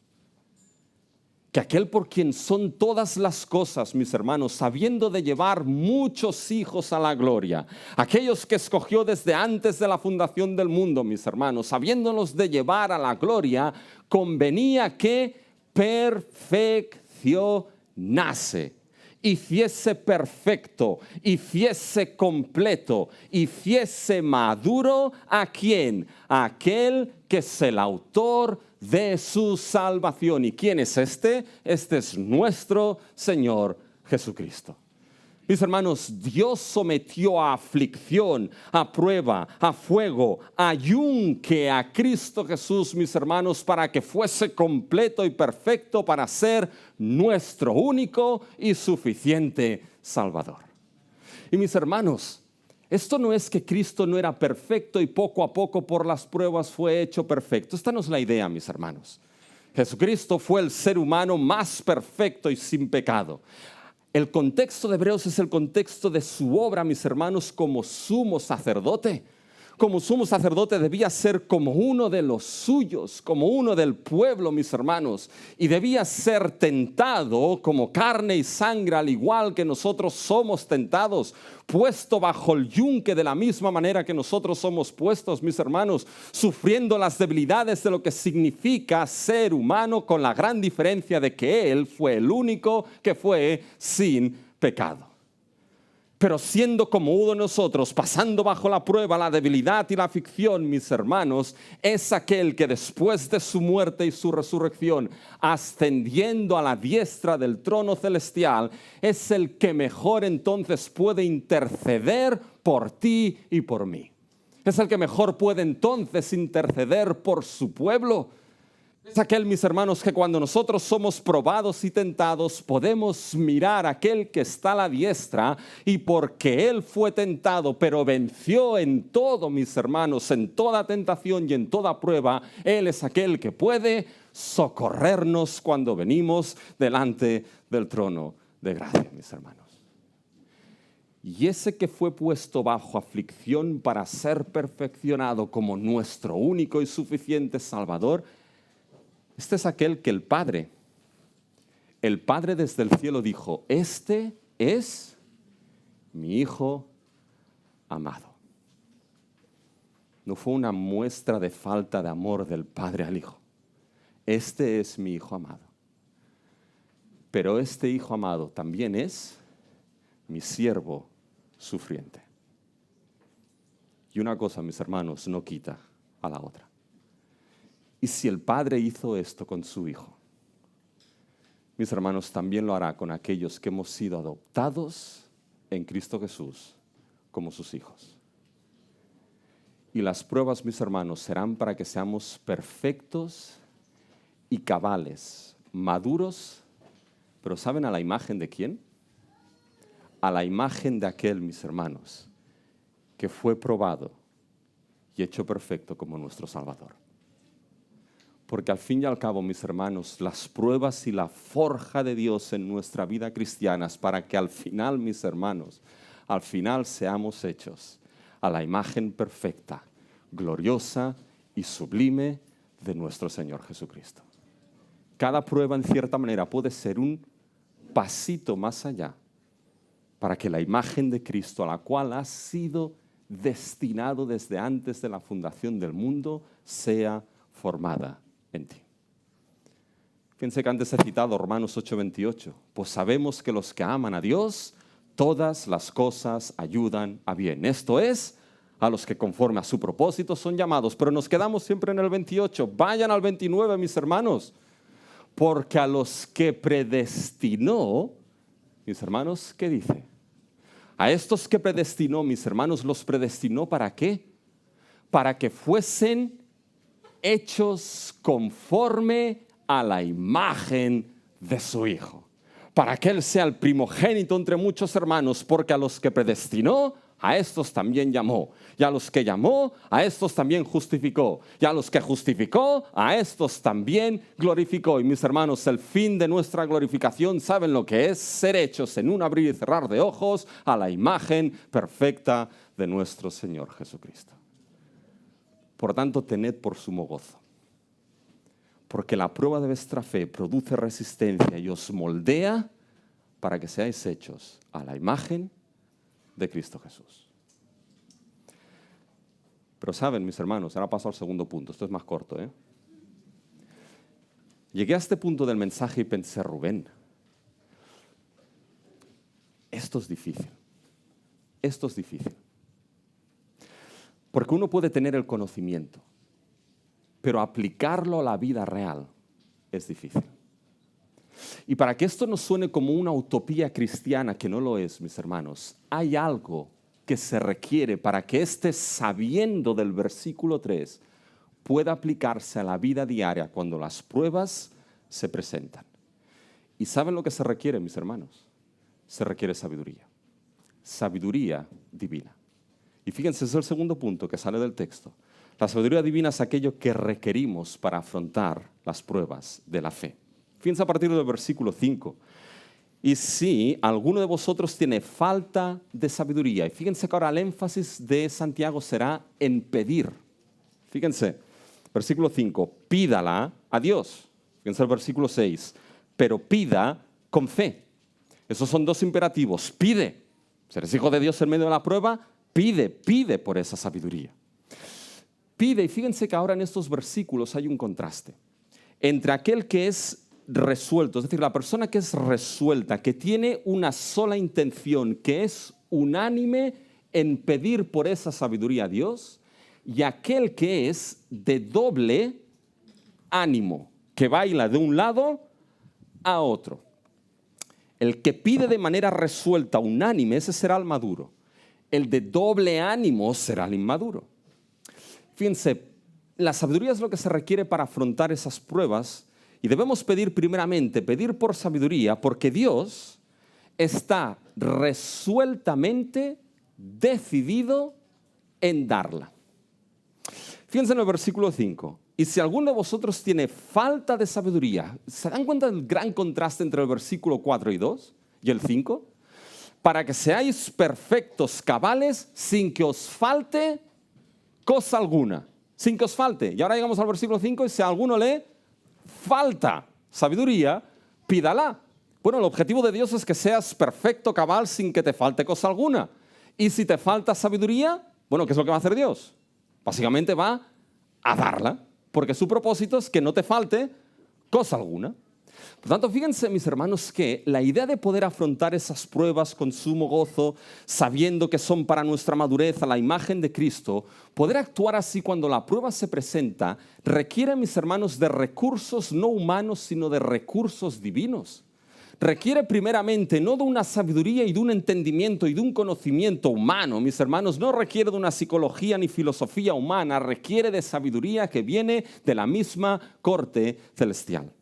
Que aquel por quien son todas las cosas, mis hermanos, habiendo de llevar muchos hijos a la gloria, aquellos que escogió desde antes de la fundación del mundo, mis hermanos, habiéndolos de llevar a la gloria, convenía que perfeccionase, hiciese perfecto, hiciese completo, hiciese maduro ¿a quién? A aquel que es el autor de su salvación. ¿Y quién es este? Este es nuestro Señor Jesucristo. Mis hermanos, Dios sometió a aflicción, a prueba, a fuego, a yunque a Cristo Jesús, mis hermanos, para que fuese completo y perfecto para ser nuestro único y suficiente Salvador. Y mis hermanos, esto no es que Cristo no era perfecto y poco a poco por las pruebas fue hecho perfecto. Esta no es la idea, mis hermanos. Jesucristo fue el ser humano más perfecto y sin pecado. El contexto de Hebreos es el contexto de su obra, mis hermanos, como sumo sacerdote. Como sumo sacerdote debía ser como uno de los suyos, como uno del pueblo, mis hermanos. Y debía ser tentado como carne y sangre, al igual que nosotros somos tentados, puesto bajo el yunque de la misma manera que nosotros somos puestos, mis hermanos, sufriendo las debilidades de lo que significa ser humano, con la gran diferencia de que Él fue el único que fue sin pecado. Pero siendo como uno de nosotros, pasando bajo la prueba, la debilidad y la aflicción, mis hermanos, es aquel que después de su muerte y su resurrección, ascendiendo a la diestra del trono celestial, es el que mejor entonces puede interceder por ti y por mí. Es el que mejor puede entonces interceder por su pueblo. Es aquel, mis hermanos, que cuando nosotros somos probados y tentados, podemos mirar a aquel que está a la diestra, y porque Él fue tentado, pero venció en todo, mis hermanos, en toda tentación y en toda prueba, Él es aquel que puede socorrernos cuando venimos delante del trono de gracia, mis hermanos. Y ese que fue puesto bajo aflicción para ser perfeccionado como nuestro único y suficiente Salvador, este es aquel que el Padre desde el cielo dijo: este es mi Hijo amado. No fue una muestra de falta de amor del Padre al Hijo. Este es mi Hijo amado. Pero este Hijo amado también es mi siervo sufriente. Y una cosa, mis hermanos, no quita a la otra. Y si el Padre hizo esto con su Hijo, mis hermanos, también lo hará con aquellos que hemos sido adoptados en Cristo Jesús como sus hijos. Y las pruebas, mis hermanos, serán para que seamos perfectos y cabales, maduros, pero ¿saben a la imagen de quién? A la imagen de aquel, mis hermanos, que fue probado y hecho perfecto como nuestro Salvador. Porque al fin y al cabo, mis hermanos, las pruebas y la forja de Dios en nuestra vida cristiana es para que al final, mis hermanos, al final seamos hechos a la imagen perfecta, gloriosa y sublime de nuestro Señor Jesucristo. Cada prueba, en cierta manera, puede ser un pasito más allá para que la imagen de Cristo, a la cual has sido destinado desde antes de la fundación del mundo, sea formada en ti. Fíjense que antes he citado Romanos 8:28. Pues sabemos que los que aman a Dios, todas las cosas ayudan a bien. Esto es, a los que conforme a su propósito son llamados. Pero nos quedamos siempre en el 28. Vayan al 29, mis hermanos. Porque a los que predestinó, mis hermanos, ¿qué dice? A estos que predestinó, mis hermanos, ¿los predestinó para qué? Para que fuesen hechos conforme a la imagen de su Hijo, para que Él sea el primogénito entre muchos hermanos, porque a los que predestinó, a estos también llamó, y a los que llamó, a estos también justificó, y a los que justificó, a estos también glorificó. Y mis hermanos, el fin de nuestra glorificación, ¿saben lo que es? Ser hechos en un abrir y cerrar de ojos a la imagen perfecta de nuestro Señor Jesucristo. Por tanto, tened por sumo gozo, porque la prueba de vuestra fe produce resistencia y os moldea para que seáis hechos a la imagen de Cristo Jesús. Pero saben, mis hermanos, ahora paso al segundo punto, esto es más corto, Llegué a este punto del mensaje y pensé: Rubén, esto es difícil, esto es difícil. Porque uno puede tener el conocimiento, pero aplicarlo a la vida real es difícil. Y para que esto no suene como una utopía cristiana, que no lo es, mis hermanos, hay algo que se requiere para que este sabiendo del versículo 3 pueda aplicarse a la vida diaria cuando las pruebas se presentan. ¿Y saben lo que se requiere, mis hermanos? Se requiere sabiduría. Sabiduría divina. Y fíjense, ese es el segundo punto que sale del texto. La sabiduría divina es aquello que requerimos para afrontar las pruebas de la fe. Fíjense a partir del versículo 5. Y si alguno de vosotros tiene falta de sabiduría, y fíjense que ahora el énfasis de Santiago será en pedir. Fíjense, versículo 5, pídala a Dios. Fíjense el versículo 6, pero pida con fe. Esos son dos imperativos. Pide. Si eres hijo de Dios en medio de la prueba, pide por esa sabiduría. Pide, y fíjense que ahora en estos versículos hay un contraste entre aquel que es resuelto, es decir, la persona que es resuelta, que tiene una sola intención, que es unánime en pedir por esa sabiduría a Dios, y aquel que es de doble ánimo, que baila de un lado a otro. El que pide de manera resuelta, unánime, ese será el maduro. El de doble ánimo será el inmaduro. Fíjense, la sabiduría es lo que se requiere para afrontar esas pruebas y debemos pedir primeramente, pedir por sabiduría, porque Dios está resueltamente decidido en darla. Fíjense en el versículo 5. Y si alguno de vosotros tiene falta de sabiduría, ¿se dan cuenta del gran contraste entre el versículo 4 y 2 y el 5? Para que seáis perfectos, cabales, sin que os falte cosa alguna. Sin que os falte. Y ahora llegamos al versículo 5, y si a alguno le falta sabiduría, pídala. Bueno, el objetivo de Dios es que seas perfecto, cabal, sin que te falte cosa alguna. Y si te falta sabiduría, bueno, ¿qué es lo que va a hacer Dios? Básicamente va a darla, porque su propósito es que no te falte cosa alguna. Por tanto, fíjense, mis hermanos, que la idea de poder afrontar esas pruebas con sumo gozo, sabiendo que son para nuestra madurez a la imagen de Cristo, poder actuar así cuando la prueba se presenta, requiere, mis hermanos, de recursos no humanos, sino de recursos divinos. Requiere primeramente no de una sabiduría y de un entendimiento y de un conocimiento humano, mis hermanos, no requiere de una psicología ni filosofía humana, requiere de sabiduría que viene de la misma corte celestial.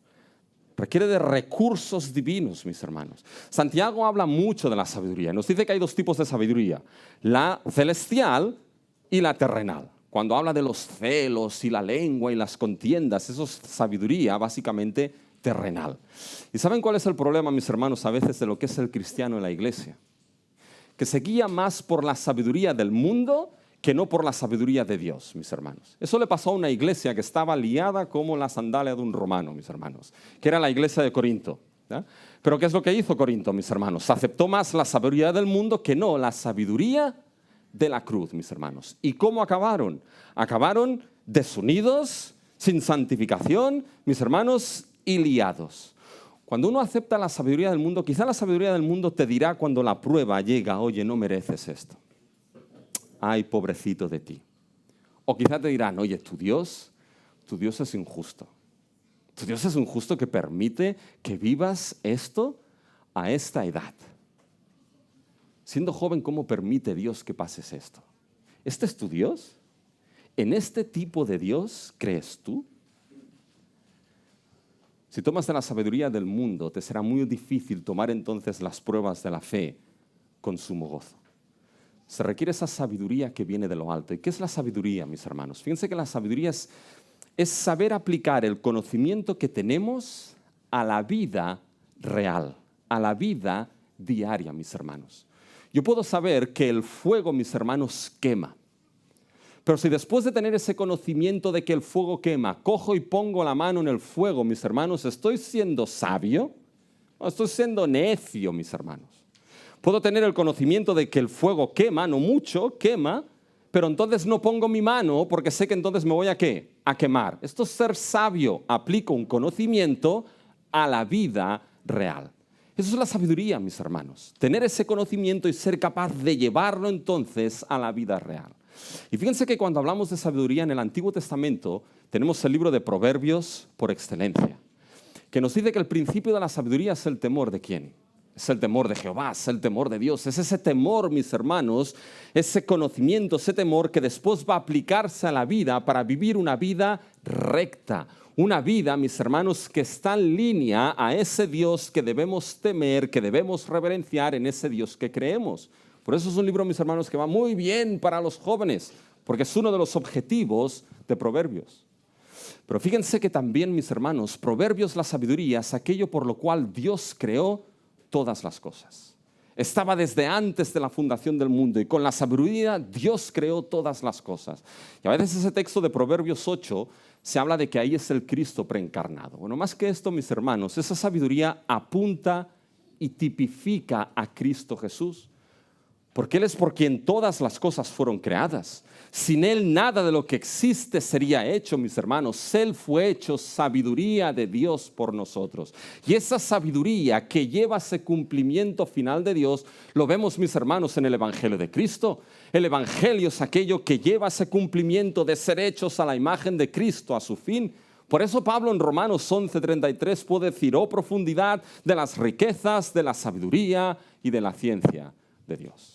Requiere de recursos divinos, mis hermanos. Santiago habla mucho de la sabiduría. Nos dice que hay dos tipos de sabiduría, la celestial y la terrenal. Cuando habla de los celos y la lengua y las contiendas, eso es sabiduría básicamente terrenal. ¿Y saben cuál es el problema, mis hermanos, a veces de lo que es el cristiano en la iglesia? Que se guía más por la sabiduría del mundo que no por la sabiduría de Dios, mis hermanos. Eso le pasó a una iglesia que estaba liada como la sandalia de un romano, mis hermanos, que era la iglesia de Corinto. ¿Ya? Pero ¿qué es lo que hizo Corinto, mis hermanos? Aceptó más la sabiduría del mundo que no la sabiduría de la cruz, mis hermanos. ¿Y cómo acabaron? Acabaron desunidos, sin santificación, mis hermanos, y liados. Cuando uno acepta la sabiduría del mundo, quizá la sabiduría del mundo te dirá cuando la prueba llega, oye, no mereces esto. Ay, pobrecito de ti. O quizá te dirán, oye, tu Dios es injusto. Tu Dios es injusto que permite que vivas esto a esta edad. Siendo joven, ¿cómo permite Dios que pases esto? ¿Este es tu Dios? ¿En este tipo de Dios crees tú? Si tomas de la sabiduría del mundo, te será muy difícil tomar entonces las pruebas de la fe con sumo gozo. Se requiere esa sabiduría que viene de lo alto. ¿Y qué es la sabiduría, mis hermanos? Fíjense que la sabiduría es saber aplicar el conocimiento que tenemos a la vida real, a la vida diaria, mis hermanos. Yo puedo saber que el fuego, mis hermanos, quema. Pero si después de tener ese conocimiento de que el fuego quema, cojo y pongo la mano en el fuego, mis hermanos, ¿estoy siendo sabio o estoy siendo necio, mis hermanos? Puedo tener el conocimiento de que el fuego quema, no mucho, quema, pero entonces no pongo mi mano porque sé que entonces me voy a ¿qué? A quemar. Esto es ser sabio. Aplico un conocimiento a la vida real. Eso es la sabiduría, mis hermanos. Tener ese conocimiento y ser capaz de llevarlo entonces a la vida real. Y fíjense que cuando hablamos de sabiduría en el Antiguo Testamento, tenemos el libro de Proverbios por excelencia, que nos dice que el principio de la sabiduría es el temor de ¿quién? Es el temor de Jehová, es el temor de Dios. Es ese temor, mis hermanos, ese conocimiento, ese temor que después va a aplicarse a la vida para vivir una vida recta. Una vida, mis hermanos, que está en línea a ese Dios que debemos temer, que debemos reverenciar, en ese Dios que creemos. Por eso es un libro, mis hermanos, que va muy bien para los jóvenes, porque es uno de los objetivos de Proverbios. Pero fíjense que también, mis hermanos, Proverbios, la sabiduría, es aquello por lo cual Dios creó todas las cosas. Estaba desde antes de la fundación del mundo y con la sabiduría Dios creó todas las cosas. Y a veces ese texto de Proverbios 8 se habla de que ahí es el Cristo preencarnado. Bueno, más que esto, mis hermanos, esa sabiduría apunta y tipifica a Cristo Jesús. Porque Él es por quien todas las cosas fueron creadas. Sin Él nada de lo que existe sería hecho, mis hermanos. Él fue hecho sabiduría de Dios por nosotros. Y esa sabiduría que lleva ese cumplimiento final de Dios, lo vemos, mis hermanos, en el Evangelio de Cristo. El Evangelio es aquello que lleva ese cumplimiento de ser hechos a la imagen de Cristo a su fin. Por eso Pablo en Romanos 11:33 puede decir, oh profundidad de las riquezas, de la sabiduría y de la ciencia de Dios.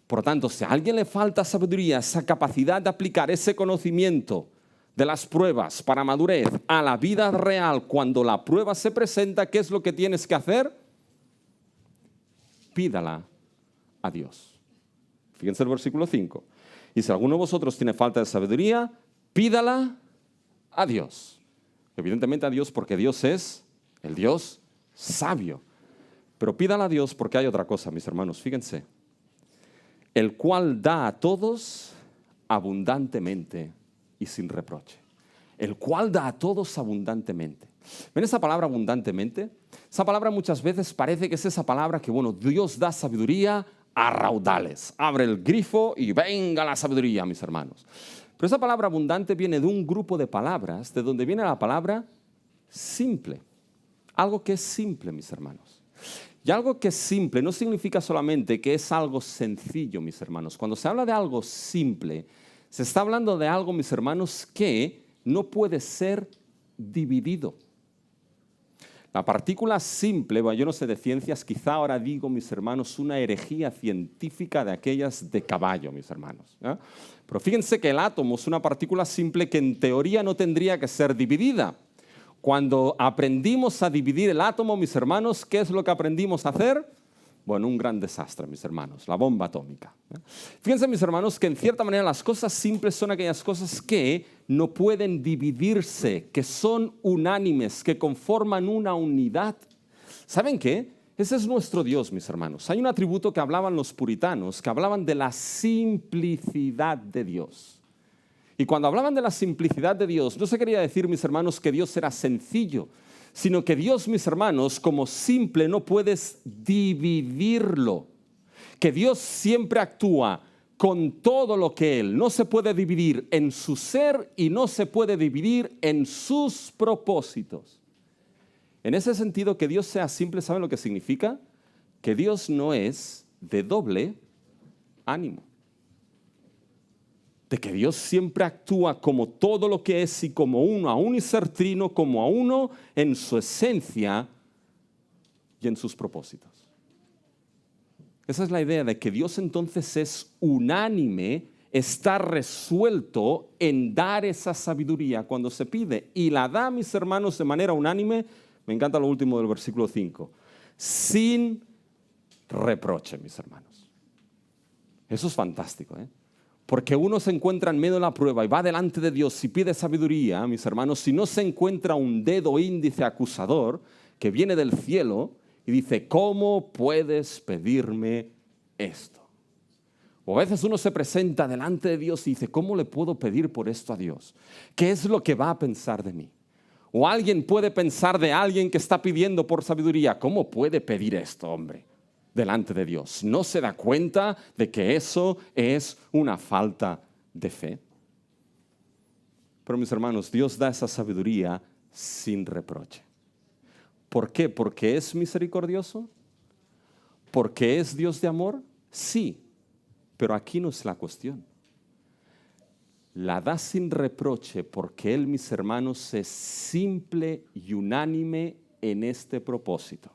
Por lo tanto, si a alguien le falta sabiduría, esa capacidad de aplicar ese conocimiento de las pruebas para madurez a la vida real, cuando la prueba se presenta, ¿qué es lo que tienes que hacer? Pídala a Dios. Fíjense el versículo 5. Y si alguno de vosotros tiene falta de sabiduría, pídala a Dios. Evidentemente a Dios, porque Dios es el Dios sabio. Pero pídala a Dios porque hay otra cosa, mis hermanos, fíjense. El cual da a todos abundantemente y sin reproche. El cual da a todos abundantemente. ¿Ven esa palabra abundantemente? Esa palabra muchas veces parece que es esa palabra que, bueno, Dios da sabiduría a raudales. Abre el grifo y venga la sabiduría, mis hermanos. Pero esa palabra abundante viene de un grupo de palabras, de donde viene la palabra simple. Algo que es simple, mis hermanos. Y algo que es simple no significa solamente que es algo sencillo, mis hermanos. Cuando se habla de algo simple, se está hablando de algo, mis hermanos, que no puede ser dividido. La partícula simple, bueno, yo no sé de ciencias, quizá ahora digo, mis hermanos, una herejía científica de aquellas de caballo, mis hermanos. Pero fíjense que el átomo es una partícula simple que en teoría no tendría que ser dividida. Cuando aprendimos a dividir el átomo, mis hermanos, ¿qué es lo que aprendimos a hacer? Bueno, un gran desastre, mis hermanos, la bomba atómica. Fíjense, mis hermanos, que en cierta manera las cosas simples son aquellas cosas que no pueden dividirse, que son unánimes, que conforman una unidad. ¿Saben qué? Ese es nuestro Dios, mis hermanos. Hay un atributo que hablaban los puritanos, que hablaban de la simplicidad de Dios. Y cuando hablaban de la simplicidad de Dios, no se quería decir, mis hermanos, que Dios era sencillo, sino que Dios, mis hermanos, como simple no puedes dividirlo. Que Dios siempre actúa con todo lo que Él no se puede dividir en su ser y no se puede dividir en sus propósitos. En ese sentido, que Dios sea simple, ¿saben lo que significa? Que Dios no es de doble ánimo. De que Dios siempre actúa como todo lo que es y como uno, a un ser trino, como a uno en su esencia y en sus propósitos. Esa es la idea de que Dios entonces es unánime, está resuelto en dar esa sabiduría cuando se pide. Y la da, mis hermanos, de manera unánime. Me encanta lo último del versículo 5. Sin reproche, mis hermanos. Eso es fantástico, ¿eh? Porque uno se encuentra en medio de la prueba y va delante de Dios y pide sabiduría, mis hermanos, si no se encuentra un dedo índice acusador que viene del cielo y dice, ¿cómo puedes pedirme esto? O a veces uno se presenta delante de Dios y dice, ¿cómo le puedo pedir por esto a Dios? ¿Qué es lo que va a pensar de mí? O alguien puede pensar de alguien que está pidiendo por sabiduría, ¿cómo puede pedir esto, hombre? Delante de Dios. ¿No se da cuenta de que eso es una falta de fe? Pero mis hermanos, Dios da esa sabiduría sin reproche. ¿Por qué? ¿Porque es misericordioso? ¿Porque es Dios de amor? Sí, pero aquí no es la cuestión. la da sin reproche porque Él, mis hermanos, es simple y unánime en este propósito.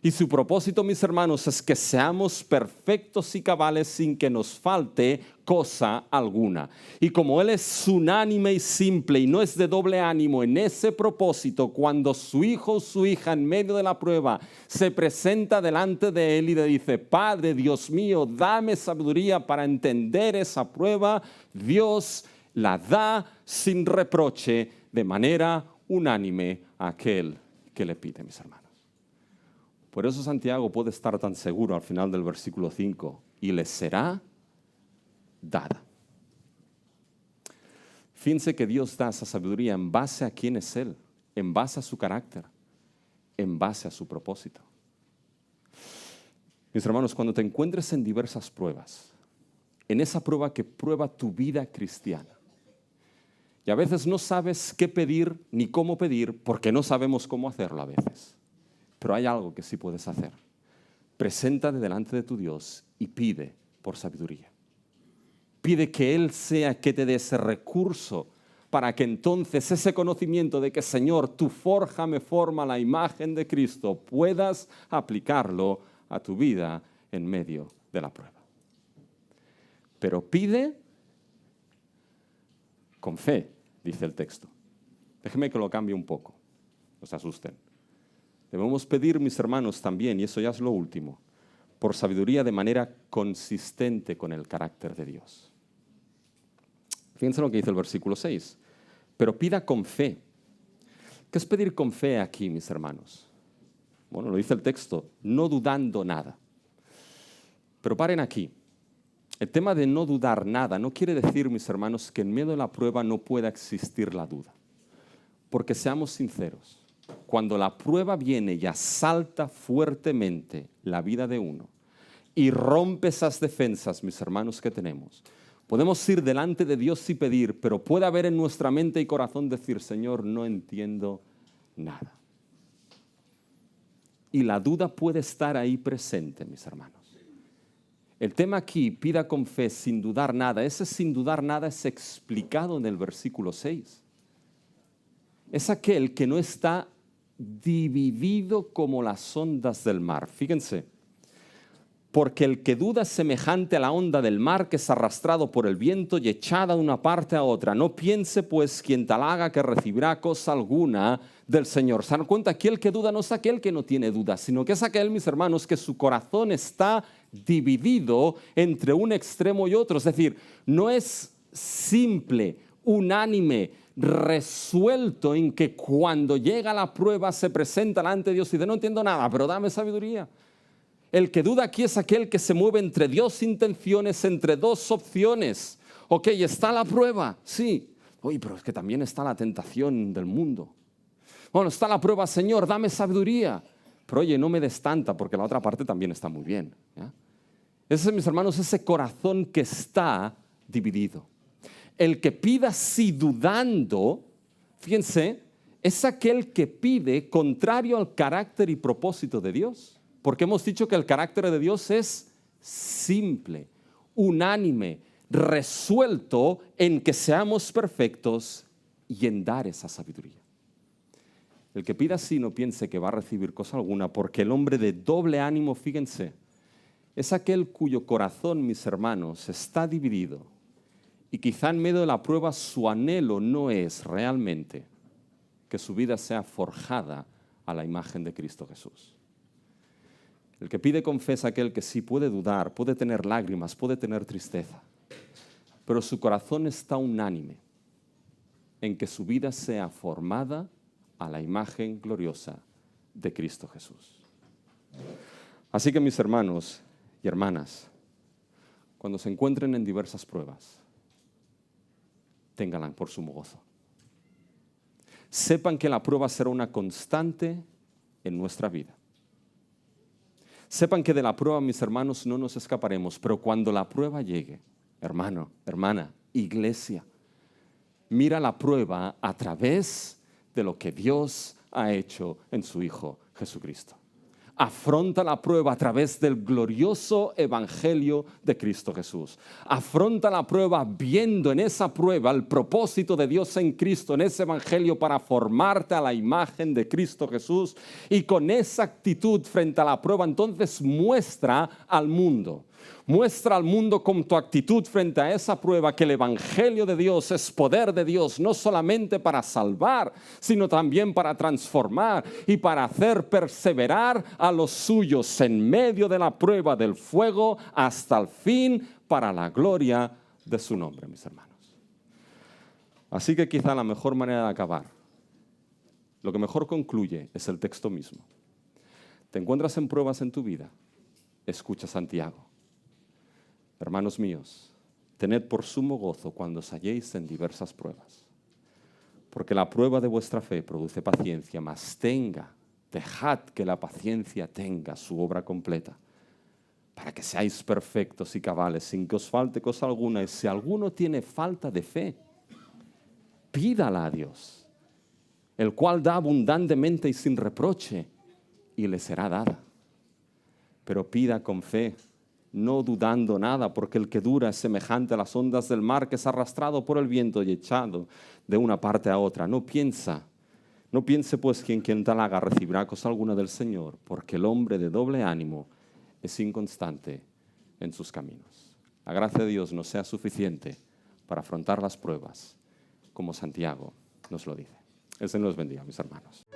Y su propósito, mis hermanos, es que seamos perfectos y cabales sin que nos falte cosa alguna. Y como Él es unánime y simple y no es de doble ánimo en ese propósito, cuando su hijo o su hija en medio de la prueba se presenta delante de Él y le dice: Padre, Dios mío, dame sabiduría para entender esa prueba, Dios la da sin reproche de manera unánime a aquel que le pide, mis hermanos. Por eso Santiago puede estar tan seguro al final del versículo 5, y les será dada. Fíjense que Dios da esa sabiduría en base a quién es Él, en base a su carácter, en base a su propósito. Mis hermanos, cuando te encuentres en diversas pruebas, en esa prueba que prueba tu vida cristiana, y a veces no sabes qué pedir ni cómo pedir porque no sabemos cómo hacerlo a veces. Pero hay algo que sí puedes hacer. Preséntate delante de tu Dios y pide por sabiduría. Pide que Él sea que te dé ese recurso para que entonces ese conocimiento de que, Señor, tu forja me forma la imagen de Cristo, puedas aplicarlo a tu vida en medio de la prueba. Pero pide con fe, dice el texto. Déjeme que lo cambie un poco, no se asusten. Debemos pedir, mis hermanos, también, y eso ya es lo último, por sabiduría de manera consistente con el carácter de Dios. Fíjense lo que dice el versículo 6. Pero pida con fe. ¿Qué es pedir con fe aquí, mis hermanos? Bueno, lo dice el texto, no dudando nada. Pero paren aquí. El tema de no dudar nada no quiere decir, mis hermanos, que en medio de la prueba no pueda existir la duda. Porque seamos sinceros. Cuando la prueba viene y asalta fuertemente la vida de uno y rompe esas defensas, mis hermanos, que tenemos, podemos ir delante de Dios y pedir, pero puede haber en nuestra mente y corazón decir: Señor, no entiendo nada. Y la duda puede estar ahí presente, mis hermanos. El tema aquí, pida con fe sin dudar nada. Ese sin dudar nada es explicado en el versículo 6. Es aquel que no está dividido como las ondas del mar. Fíjense, porque el que duda es semejante a la onda del mar que es arrastrado por el viento y echada de una parte a otra. No piense pues quien tal haga que recibirá cosa alguna del Señor. ¿Se dan cuenta? Aquí el que duda no es aquel que no tiene duda, sino que es aquel, mis hermanos, que su corazón está dividido entre un extremo y otro. Es decir, no es simple, unánime, resuelto en que cuando llega la prueba se presenta delante de Dios y dice: no entiendo nada, pero dame sabiduría. El que duda aquí es aquel que se mueve entre dos intenciones, entre dos opciones. Ok, está la prueba, sí. Oye, pero es que también está la tentación del mundo. Bueno, está la prueba, Señor, dame sabiduría. Pero oye, no me des tanta porque la otra parte también está muy bien. ¿Ya? Ese, mis hermanos, ese corazón que está dividido. El que pida así dudando, fíjense, es aquel que pide contrario al carácter y propósito de Dios. Porque hemos dicho que el carácter de Dios es simple, unánime, resuelto en que seamos perfectos y en dar esa sabiduría. El que pida así no piense que va a recibir cosa alguna, porque el hombre de doble ánimo, fíjense, es aquel cuyo corazón, mis hermanos, está dividido. Y quizá en medio de la prueba su anhelo no es realmente que su vida sea forjada a la imagen de Cristo Jesús. El que pide con fe es aquel que sí puede dudar, puede tener lágrimas, puede tener tristeza, pero su corazón está unánime en que su vida sea formada a la imagen gloriosa de Cristo Jesús. Así que, mis hermanos y hermanas, cuando se encuentren en diversas pruebas, ténganla por sumo gozo. Sepan que la prueba será una constante en nuestra vida. Sepan que de la prueba, mis hermanos, no nos escaparemos, pero cuando la prueba llegue, hermano, hermana, iglesia, mira la prueba a través de lo que Dios ha hecho en su Hijo Jesucristo. afronta la prueba a través del glorioso evangelio de Cristo Jesús. Afronta la prueba viendo en esa prueba el propósito de Dios en Cristo, en ese evangelio para formarte a la imagen de Cristo Jesús. Y con esa actitud frente a la prueba, entonces muestra al mundo con tu actitud frente a esa prueba que el evangelio de Dios es poder de Dios, no solamente para salvar, sino también para transformar y para hacer perseverar a los suyos en medio de la prueba del fuego hasta el fin, para la gloria de su nombre, mis hermanos. Así que quizá la mejor manera de acabar, lo que mejor concluye, es el texto mismo. ¿Te encuentras en pruebas en tu vida? Escucha Santiago. Hermanos míos, tened por sumo gozo cuando os halléis en diversas pruebas, porque la prueba de vuestra fe produce paciencia, mas dejad que la paciencia tenga su obra completa, para que seáis perfectos y cabales, sin que os falte cosa alguna. Y si alguno tiene falta de fe, pídala a Dios, el cual da abundantemente y sin reproche, y le será dada. Pero pida con fe, no dudando nada, porque el que dura es semejante a las ondas del mar, que es arrastrado por el viento y echado de una parte a otra. No piense pues quien tal haga recibirá cosa alguna del Señor, porque el hombre de doble ánimo es inconstante en sus caminos. La gracia de Dios nos sea suficiente para afrontar las pruebas, como Santiago nos lo dice. El Señor los bendiga, mis hermanos.